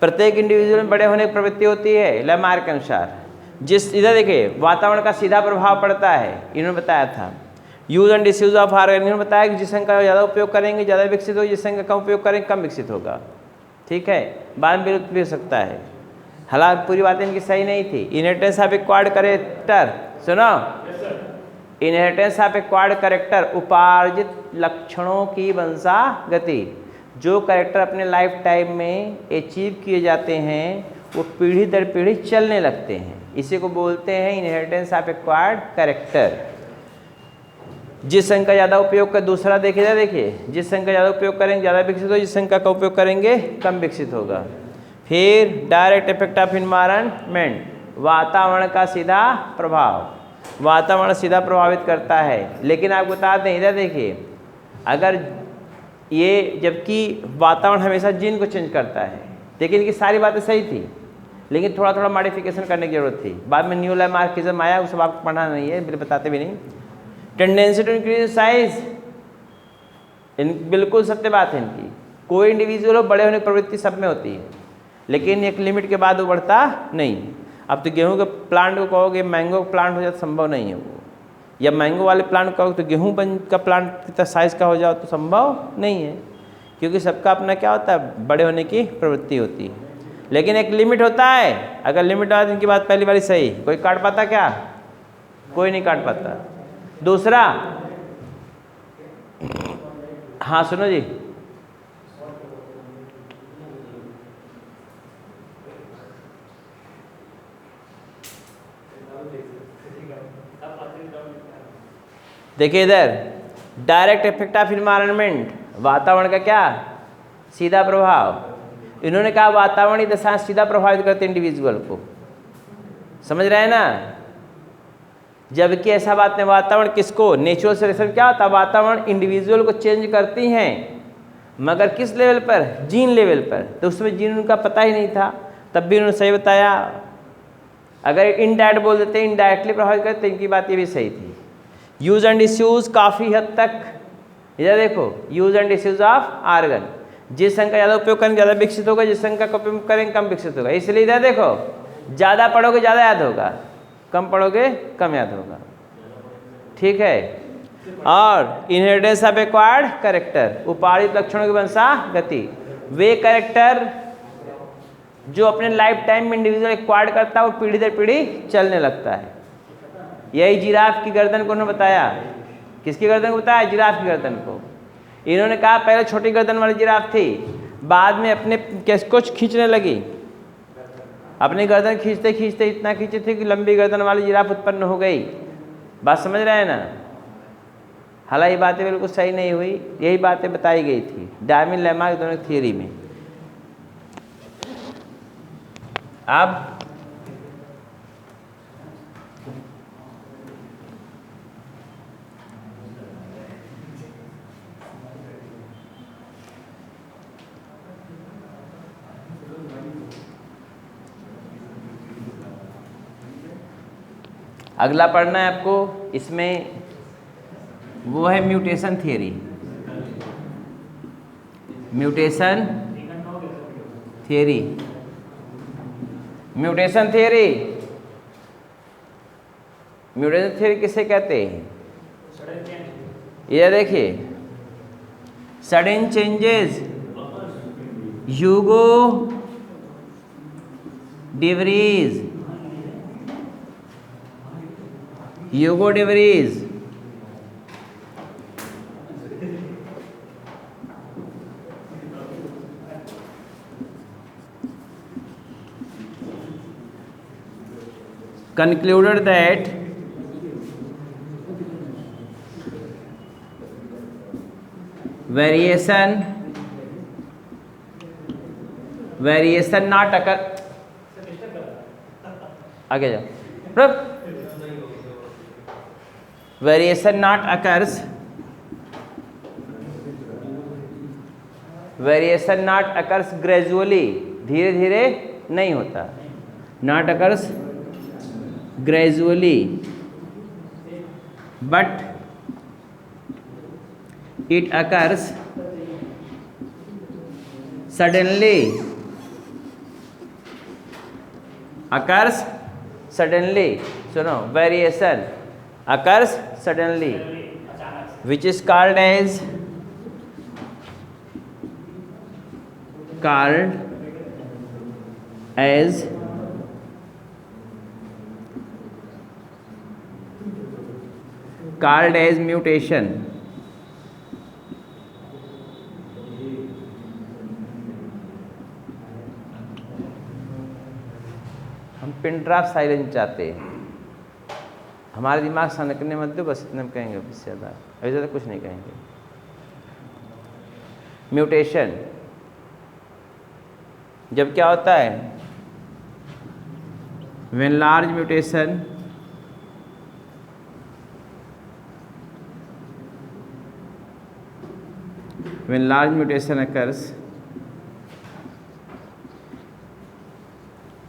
प्रत्येक इंडिविजुअल में बड़े होने की प्रवृत्ति होती है लैमार्क के अनुसार। जिस इधर देखिए वातावरण का सीधा प्रभाव पड़ता है, इन्होंने बताया था। Use and disuse of organ, इन्होंने बताया कि जिस अंग का ज़्यादा उपयोग करेंगे ज़्यादा विकसित होगा, जिस अंग का कम उपयोग करेंगे कम विकसित होगा। ठीक है, बाद में विरुद्ध भी हो सकता है, हालांकि पूरी बातें इनकी सही नहीं थी। इनहेरिटेंस ऑफ एक्वायर्ड कैरेक्टर, सुनो, इनहेरिटेंस ऑफ एक्वायर्ड कैरेक्टर, उपार्जित लक्षणों की वंशागति, जो कैरेक्टर अपने लाइफ टाइम में अचीव किए जाते हैं वो पीढ़ी दर पीढ़ी चलने लगते हैं, इसी को बोलते हैं इनहेरिटेंस ऑफ एक्वायर्ड कैरेक्टर। जिस अंग का ज़्यादा उपयोग कर, दूसरा देखिए जिस अंग का ज़्यादा उपयोग करेंगे ज़्यादा विकसित होगा, जिस अंग का उपयोग करेंगे कम विकसित होगा। फिर डायरेक्ट इफेक्ट ऑफ इन्वायरमेंट, वातावरण का सीधा प्रभाव, वातावरण सीधा प्रभावित करता है। लेकिन आपको बता दें, इधर देखिए, अगर ये, जबकि वातावरण हमेशा जीन को चेंज करता है, लेकिन इनकी सारी बातें सही थी, लेकिन थोड़ा थोड़ा मॉडिफिकेशन करने की जरूरत थी। बाद में न्यू लैमार्किज्म आया, उस सब आपको पढ़ना नहीं है, बताते भी नहीं। टेंडेंसी टू इंक्रीज साइज, बिल्कुल सत्य बात है इनकी। कोई इंडिविजुअल बड़े होने की प्रवृत्ति सब में होती है, लेकिन एक लिमिट के बाद वो बढ़ता नहीं। अब तो गेहूं के प्लांट को कहोगे मैंगो प्लांट हो जाए तो संभव नहीं है वो, या मैंगो वाले प्लांट को कहोगे तो गेहूं का प्लांट कितना साइज़ का हो जाओ तो संभव नहीं है, क्योंकि सबका अपना क्या होता है, बड़े होने की प्रवृत्ति होती है। लेकिन एक लिमिट होता है, अगर लिमिट आ तो इनकी बात पहली बारी सही, कोई काट पाता क्या? कोई नहीं काट पाता। दूसरा, हाँ सुनो जी, देखिए इधर डायरेक्ट इफेक्ट ऑफ इन्वायरमेंट, वातावरण का क्या सीधा प्रभाव। इन्होंने कहा वातावरणीय दशा सीधा प्रभावित करते इंडिविजुअल को, समझ रहे हैं ना। जबकि ऐसा बात नहीं, वातावरण किसको, नेचुरल सिलेक्शन क्या होता है, वातावरण इंडिविजुअल को चेंज करती हैं, मगर किस लेवल पर, जीन लेवल पर। तो उसमें जीन उनका पता ही नहीं था, तब भी उन्होंने सही बताया। अगर इनडायरेक्ट बोल देते, इनडायरेक्टली प्रभावित करते, तो इनकी बात ये भी सही थी। यूज एंड डिसयूज काफ़ी हद तक, इधर देखो, use and disuse of organ, जिस अंग का ज़्यादा उपयोग करेंगे ज़्यादा विकसित होगा, जिस अंग का उपयोग करेंगे कम विकसित होगा। इसलिए इधर देखो, ज़्यादा पढ़ोगे ज़्यादा याद होगा, कम पढ़ोगे कम याद होगा, ठीक है। और इनहेरिटेंस ऑफ एक्वायर्ड कैरेक्टर, उपार्जित लक्षणों की वंशागति, वे कैरेक्टर जो अपने लाइफ टाइम में इंडिविजुअल एक्वायर्ड करता है वो पीढ़ी दर पीढ़ी चलने लगता है। यही जिराफ की गर्दन को उन्होंने बताया, किसकी गर्दन को बताया, जिराफ की गर्दन को। इन्होंने कहा पहले छोटी गर्दन वाली जिराफ थी, बाद में अपने किसको खींचने लगी, अपनी गर्दन खींचते खींचते इतना खींची थी कि लंबी गर्दन वाली जिराफ उत्पन्न हो गई। बात समझ रहे हैं ना। हालांकि ये बातें बिल्कुल सही नहीं हुई, यही बातें बताई गई थी डार्विन लेमा की दोनों थियरी में। अब अगला पढ़ना है आपको, इसमें वो है mutation theory. Mutation theory, mutation theory, mutation theory किसे कहते हैं, ये देखिए, sudden changes, Hugo de Vries, Hugo de Vries, concluded that variation not occur, आगे जाओ, variation not occurs, variation not occurs gradually, धीरे धीरे नहीं होता, not occurs gradually, but it occurs suddenly, occurs suddenly, सुनो, variation occurs suddenly, which is called as mutation. हम pin drop silence चाहते हैं, हमारे दिमाग सनकने मत दो, बस इतना हम कहेंगे, इससे ज़्यादा अभी ज़्यादा कुछ नहीं कहेंगे। म्यूटेशन जब क्या होता है, when large mutation occurs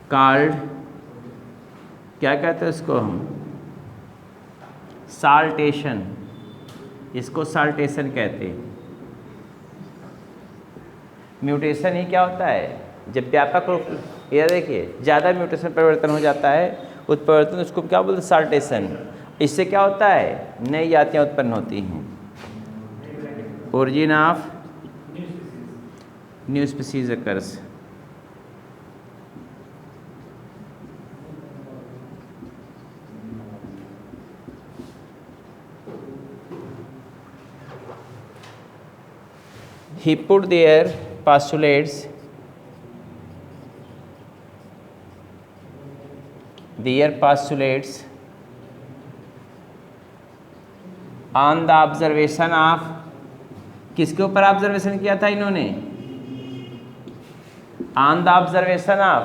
called, क्या कहते हैं उसको हम, साल्टेशन, इसको साल्टेशन कहते हैं। म्यूटेशन ही क्या होता है, जब व्यापक रूप, ये देखिए ज़्यादा म्यूटेशन परिवर्तन हो जाता है, उत्परिवर्तन, उसको क्या बोलते हैं, साल्टेशन। इससे क्या होता है, नई जातियाँ उत्पन्न होती हैं। Origin of new species occurs, he put their postulates on the observation of, किसके ऊपर ऑब्जर्वेशन किया था इन्होंने, on the observation of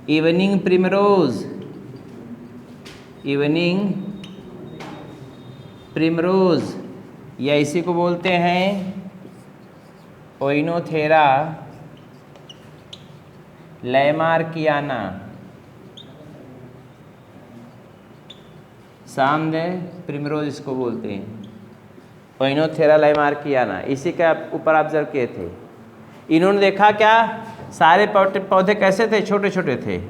evening primrose evening primrose, या इसी को बोलते हैं ओइनोथेरा लैमार्कियाना, सामने प्रिमरोज इसको बोलते हैं, ओइनोथेरा लैमार्कियाना। इसी का ऊपर ऑब्जर्व किए थे। इन्होंने देखा क्या, सारे पौधे कैसे थे, छोटे छोटे थे।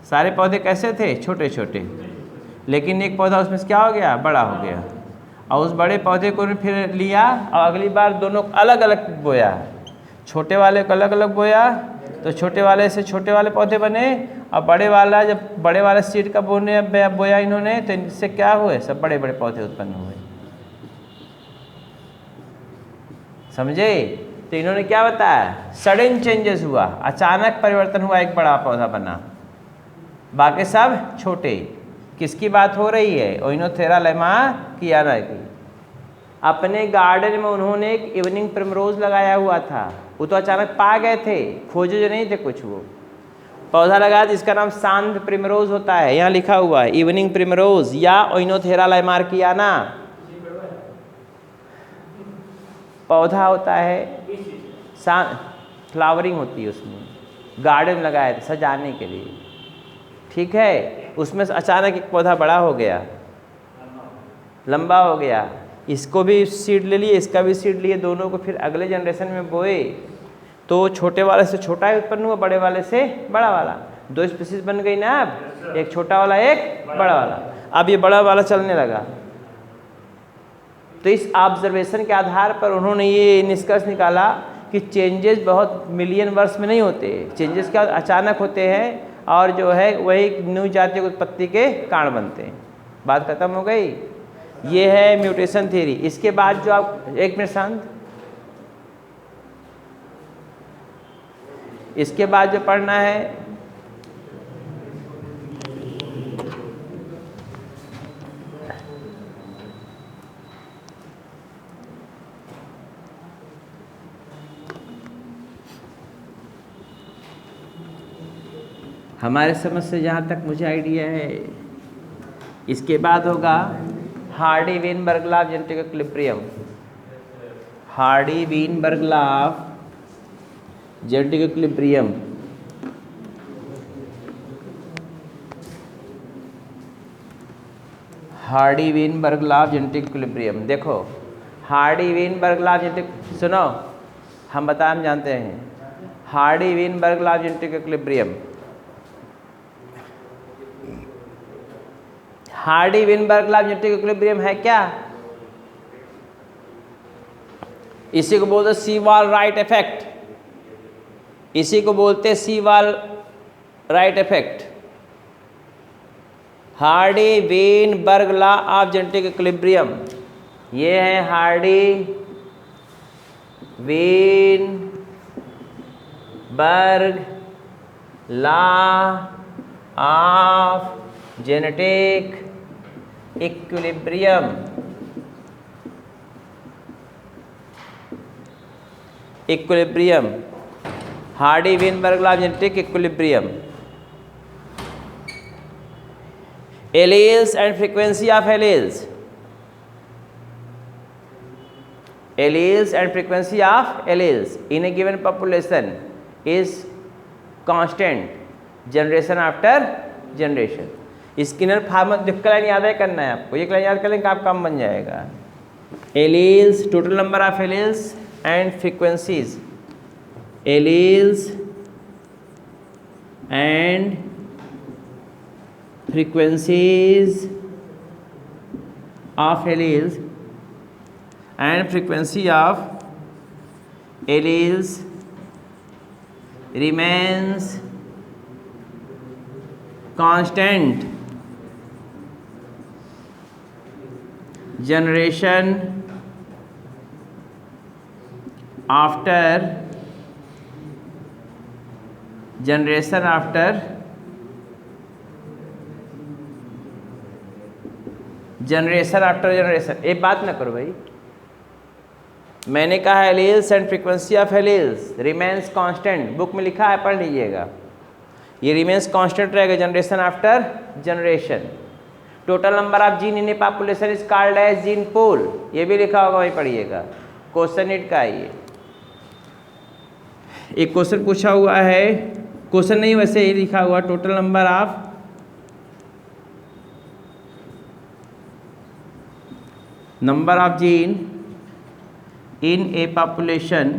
सारे पौधे कैसे थे, छोटे छोटे, लेकिन एक पौधा उसमें से क्या हो गया, बड़ा हो गया। और उस बड़े पौधे को फिर लिया और अगली बार दोनों अलग अलग बोया, छोटे वाले को अलग अलग बोया, तो छोटे वाले से छोटे वाले पौधे बने। और बड़े वाला, जब बड़े वाले सीड का बोया इन्होंने, तो इनसे क्या हुए, सब बड़े बड़े पौधे उत्पन्न हुए। समझे? तो इन्होंने क्या बताया, सडन चेंजेस हुआ, अचानक परिवर्तन हुआ, एक बड़ा पौधा बना, बाकी सब छोटे। किसकी बात हो रही है, ओइनोथेरा लैमार्कियाना की। अपने गार्डन में उन्होंने एक इवनिंग प्रिमरोज लगाया हुआ था, वो तो अचानक पा गए थे, खोजे जो नहीं थे कुछ, वो पौधा लगाया जिसका नाम शांत प्रिमरोज होता है। यहाँ लिखा हुआ है इवनिंग प्रिमरोज या ओइनोथेरा लैमार्कियाना। पौधा होता है, फ्लावरिंग होती है उसमें, गार्डन लगाए थे सजाने के लिए, ठीक है। उसमें से अचानक एक पौधा बड़ा हो गया, लंबा हो गया, इसको भी सीड ले लिए, इसका भी सीड लिए, दोनों को फिर अगले जनरेशन में बोए, तो छोटे वाले से छोटा ही उत्पन्न हुआ, बड़े वाले से बड़ा वाला। दो स्पीसीज बन गई ना अब, एक छोटा वाला एक बड़ा वाला। अब ये बड़ा वाला चलने लगा। तो इस ऑब्जर्वेशन के आधार पर उन्होंने ये निष्कर्ष निकाला कि चेंजेस बहुत मिलियन वर्ष में नहीं होते, चेंजेस क्या अचानक होते हैं, और जो है वही न्यू जाति की उत्पत्ति के कारण बनते हैं। बात खत्म हो गई। ये है म्यूटेशन थ्योरी। इसके बाद जो आप, एक मिनट शांत, इसके बाद जो पढ़ना है, हमारे समझ से जहाँ तक मुझे आइडिया है, इसके बाद होगा Hardy Weinberg law genetic equilibrium. Hardy Weinberg law genetic equilibrium, Hardy Weinberg law genetic equilibrium. देखो हार्डी-वेनबर्गलाव जेनेटिक, सुनो हम बताना जानते हैं, Hardy Weinberg law genetic equilibrium, Hardy Weinberg law genetic equilibrium है क्या? इसी को बोलते सीवाल राइट इफेक्ट, इसी को बोलते Sewall Wright effect. Hardy-Weinberg law of genetic equilibrium, ये है Hardy-Weinberg law of genetic equilibrium. Equilibrium, Hardy-Weinberg law of genetic equilibrium. Alleles and frequency of alleles, alleles and frequency of alleles in a given population is constant generation after generation। Skinner farmer जो line याद है करना है आपको, एक line याद कर लेंगे आप काम बन जाएगा। Alleles, total number of alleles and frequencies, alleles and frequencies of alleles and frequency of alleles remains constant generation after generation after generation after generation. एक बात ना करो भाई, मैंने कहा alleles and frequency of alleles remains constant, book में लिखा है पढ़ लीजिएगा, ये रिमेन्स कांस्टेंट रहेगा generation after generation. Total number of gene in a population is called as gene pool, ये भी लिखा होगा, वही पढ़िएगा, क्वेश्चन इट का है ये। एक क्वेश्चन पूछा हुआ है, क्वेश्चन नहीं वैसे ही लिखा हुआ, total number of gene in a population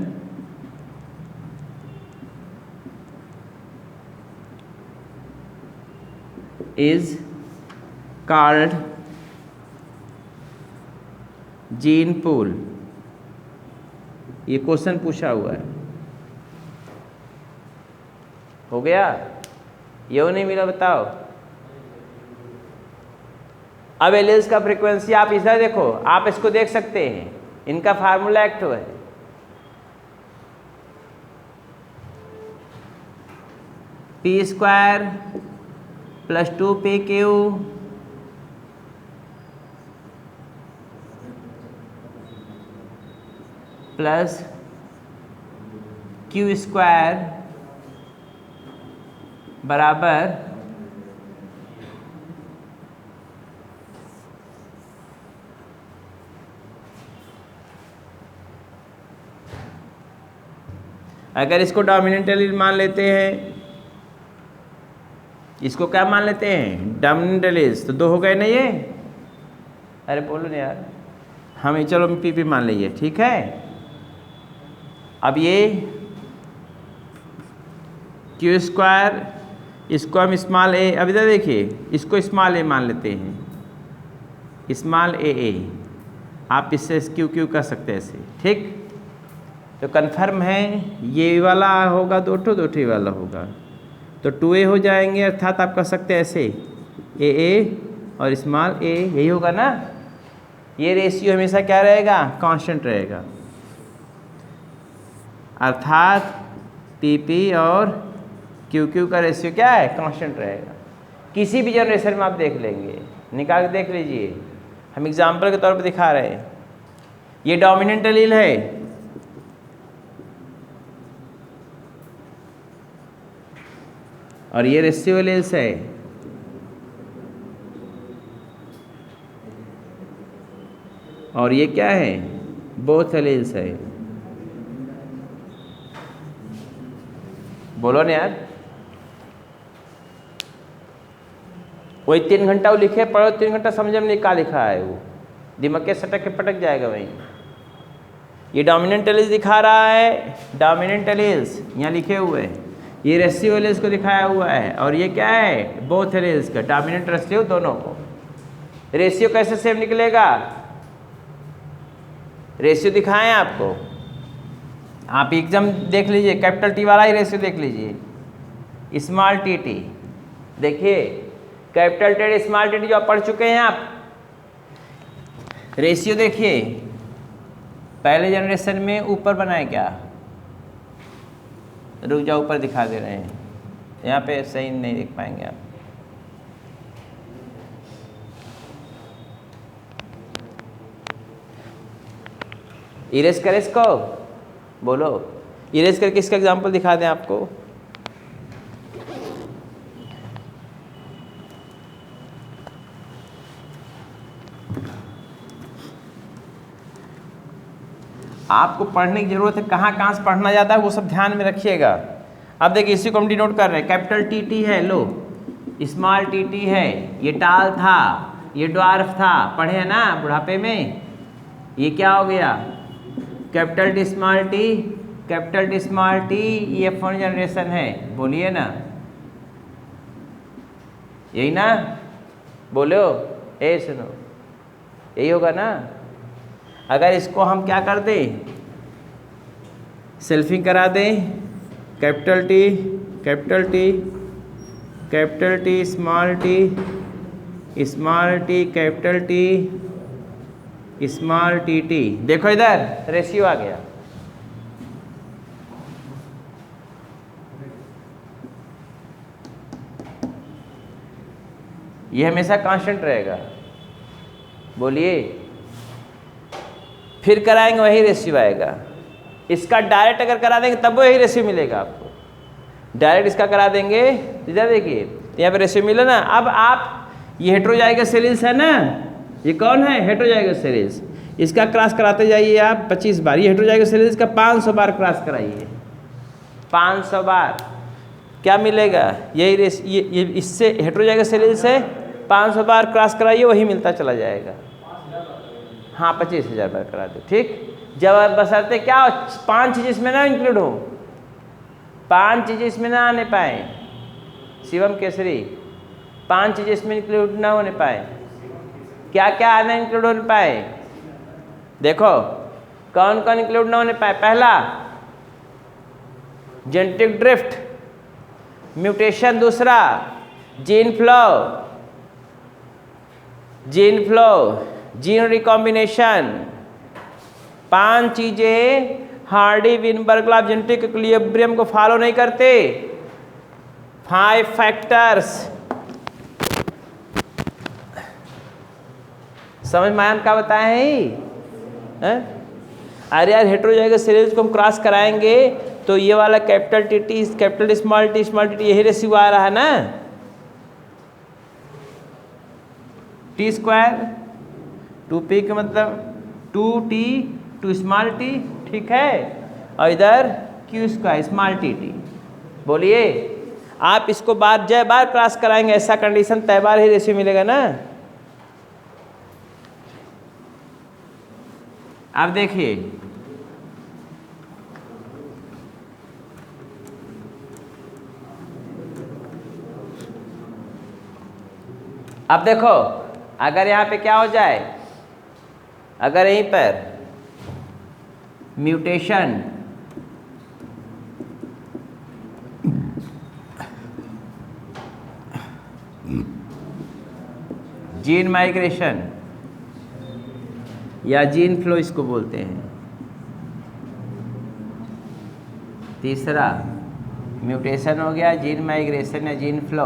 is called gene pool, ये क्वेश्चन पूछा हुआ है। हो गया? ये नहीं मिला बताओ। अब एलील्स का फ्रीक्वेंसी आप इधर देखो, आप इसको देख सकते हैं, इनका फार्मूला एक्टिव है। p² + 2pq + q² बराबर अगर इसको डोमिनेंट एलील मान लेते हैं, इसको क्या मान लेते हैं, डोमिनेंट एलील्स, तो 2 हो गए ना ये। अरे बोलो ना यार, हम चलो पी मान लीजिए, ठीक है। अब ये q², इसको हम स्मॉल ए, अब इधर देखिए, इसको स्मॉल ए मान लेते हैं, स्मॉल ए, आप इससे क्यू कर सकते हैं ऐसे, ठीक। तो कन्फर्म है ये वाला होगा 2 वाला होगा, तो 2a हो जाएंगे, अर्थात आप कर सकते हैं ऐसे ए और स्मॉल ए, यही होगा ना। ये रेशियो हमेशा क्या रहेगा, कांस्टेंट रहेगा, अर्थात पी और क्यू का रेशियो क्या है, कांस्टेंट रहेगा। किसी भी जनरेशन में आप देख लेंगे, निकाल के देख लीजिए, हम एग्जाम्पल के तौर पर दिखा रहे हैं। ये डोमिनेंट एलील है, और ये रेशियो एलील्स है, और ये क्या है, बोथ एलील्स है। बोलो ना यार, वही 3 घंटा वो लिखे, पढ़ो 3 घंटा समझ में नहीं क्या लिखा है, वो दिमाग के सटक के पटक जाएगा वहीं। ये डोमिनेंट एलील्स दिखा रहा है, डोमिनेंट एलील्स यहाँ लिखे हुए हैं, ये रेशियो एलील्स को दिखाया हुआ है, और ये क्या है, बोथ एलील्स का, डोमिनेंट रेशियो दोनों को। रेशियो कैसे सेम निकलेगा, रेशियो दिखाएं आपको, आप एकदम देख लीजिए, कैपिटल टी वाला ही रेशियो देख लीजिए, स्मॉल टी, देखिए कैपिटल टी स्मॉल टी जो आप पढ़ चुके हैं आप। रेशियो देखिए, पहले जनरेशन में ऊपर बनाए क्या, रुक जाओ ऊपर दिखा दे रहे हैं, यहाँ पे सही नहीं देख पाएंगे आप। इरेज करें इसको, बोलो इरेज करके इसका एग्जांपल दिखा दें आपको। आपको पढ़ने की जरूरत है, कहाँ कहाँ से पढ़ना जाता है वो सब ध्यान में रखिएगा। अब देखिए इसी को हम डिनोट कर रहे हैं, कैपिटल टी है, लो स्मॉल टी है, ये टाल था, ये ड्वार्फ था, पढ़े हैं ना बुढ़ापे में। ये क्या हो गया, capital T small T, capital T small T, ये F1 जनरेशन है, बोलिए ना, यही ना, बोलो ए सुनो, यही होगा ना। अगर इसको हम क्या कर दें, सेल्फिंग करा दें, capital T capital T capital T small T capital T small T, देखो इधर रेशियो आ गया। ये हमेशा कांस्टेंट रहेगा, बोलिए। फिर कराएंगे वही रेशियो आएगा। इसका डायरेक्ट अगर करा देंगे तब वही रेशियो मिलेगा आपको। डायरेक्ट इसका करा देंगे, इधर देखिए यहाँ पे रेशियो मिला ना। अब आप ये हेटेरोजाइगस सेरेस है ना, ये कौन है? Heterozygous Ceres. इसका क्रॉस कराते जाइए आप 25 बार। ये हेटेरोजाइगस सेरेस का 500 बार क्रॉस कराइए, 500 बार। क्या मिलेगा? यही रेस ये इससे हेटेरोजाइगस सेरेस से 500 बार क्रॉस कराइए, वही मिलता चला जाएगा। हाँ 25,000 बार करा दो, ठीक। जब बशर्ते क्या हो, 5 चीज़ इसमें ना इंक्लूड हो, 5 चीज़ें इसमें ना आने पाए। शिवम केसरी 5 चीज़ें इसमें इंक्लूड ना होने पाए। क्या क्या आना इंक्लूड होने पाए? देखो कौन कौन इंक्लूड ना होने पाए। पहला जेनेटिक ड्रिफ्ट, म्यूटेशन। दूसरा जीन फ्लो, जीन रिकॉम्बिनेशन। 5 चीजें Hardy Weinberg law genetic equilibrium को फॉलो नहीं करते। 5 फैक्टर्स। समझ में आया क्या बताए हैं? अरे यार हेटेरोजाइगस सेरेस को हम क्रॉस कराएंगे तो ये वाला capital T, capital small T, यही रेशियो आ रहा है ना, टी स्क्वायर 2p का मतलब 2t 2 स्मॉल टी, ठीक है। और इधर q स्क्वायर स्मॉल टी। बोलिए आप इसको बार जय बार क्रॉस कराएंगे, ऐसा कंडीशन तय बार ही रेशियो मिलेगा ना। अब देखिए अब देखो, अगर यहाँ पे क्या हो जाए, अगर यहीं पर म्यूटेशन, जीन माइग्रेशन या जीन फ्लो इसको बोलते हैं। तीसरा म्यूटेशन हो गया, जीन माइग्रेशन या जीन फ्लो,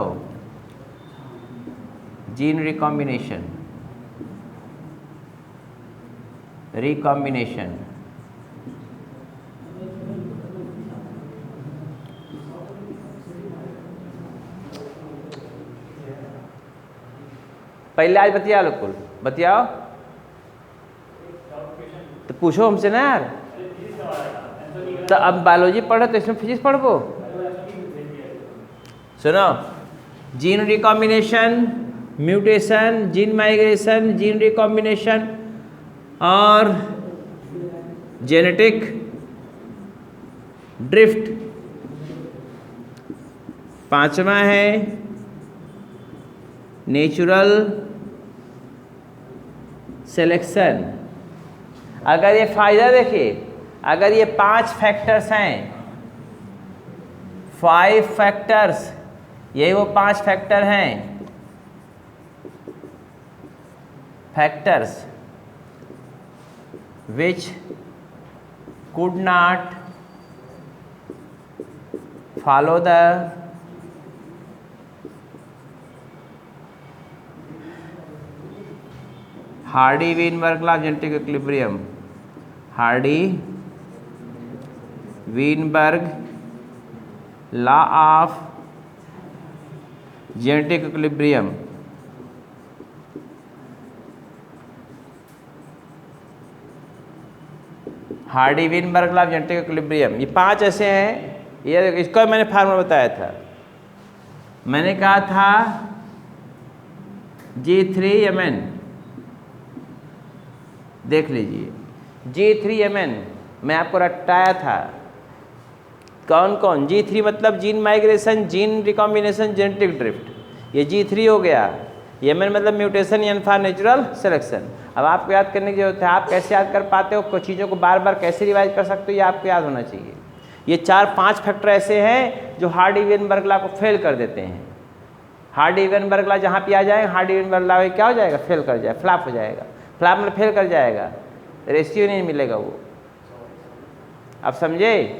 जीन रिकॉम्बिनेशन, पहले आज बतिया लो, कुल बतियाओ तो पूछो हमसे ना यार। तो अब बायोलॉजी पढ़ो तो इसमें फिजिक्स पढ़ो। सुनो, gene recombination, mutation, gene migration, gene recombination और जेनेटिक ड्रिफ्ट। 5वां है नेचुरल सिलेक्शन। अगर ये फायदा देखिए, अगर ये 5 फैक्टर्स हैं, 5 फैक्टर्स, यही वो 5 फैक्टर हैं, factors which could not follow the Hardy-Weinberg law of genetic equilibrium, Hardy-Weinberg law of genetic equilibrium, Hardy-Weinberg law of genetic equilibrium. ये 5 ऐसे हैं, ये इसका मैंने फार्मूला बताया था। मैंने कहा था G3Mn, देख लीजिए G3Mn मैं आपको रटाया था। कौन कौन? G3 मतलब gene migration, gene recombination, genetic drift, ये G3 हो गया। Mn मतलब म्यूटेशन या फॉर नेचुरल सिलेक्शन। अब आपको याद करने की जरूरत है, आप कैसे याद कर पाते हो, कुछ चीज़ों को बार बार कैसे रिवाइज कर सकते हो, ये आपको याद होना चाहिए। ये 4-5 फैक्टर ऐसे हैं जो हार्डी-वेनबर्ग लॉ को फेल कर देते हैं। हार्डी-वेनबर्ग लॉ जहाँ पे आ जाए, हार्डी-वेनबर्ग लॉ क्या हो जाएगा? फेल कर जाए, फ्लॉप हो जाएगा। फ्लॉप मतलब फेल कर जाएगा, रेशियो नहीं मिलेगा वो। आप समझे?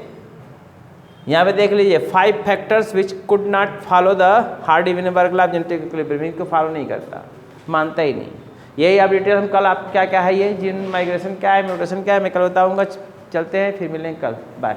यहाँ पे देख लीजिए 5 factors which could not follow the Hardy-Weinberg law of genetic equilibrium, इनको फॉलो नहीं करता, मानता ही नहीं। यही अब डिटेल हम कल, आप क्या क्या है, ये जीन माइग्रेशन क्या है, म्यूटेशन क्या है, मैं कल बताऊंगा। चलते हैं, फिर मिलेंगे कल, बाय।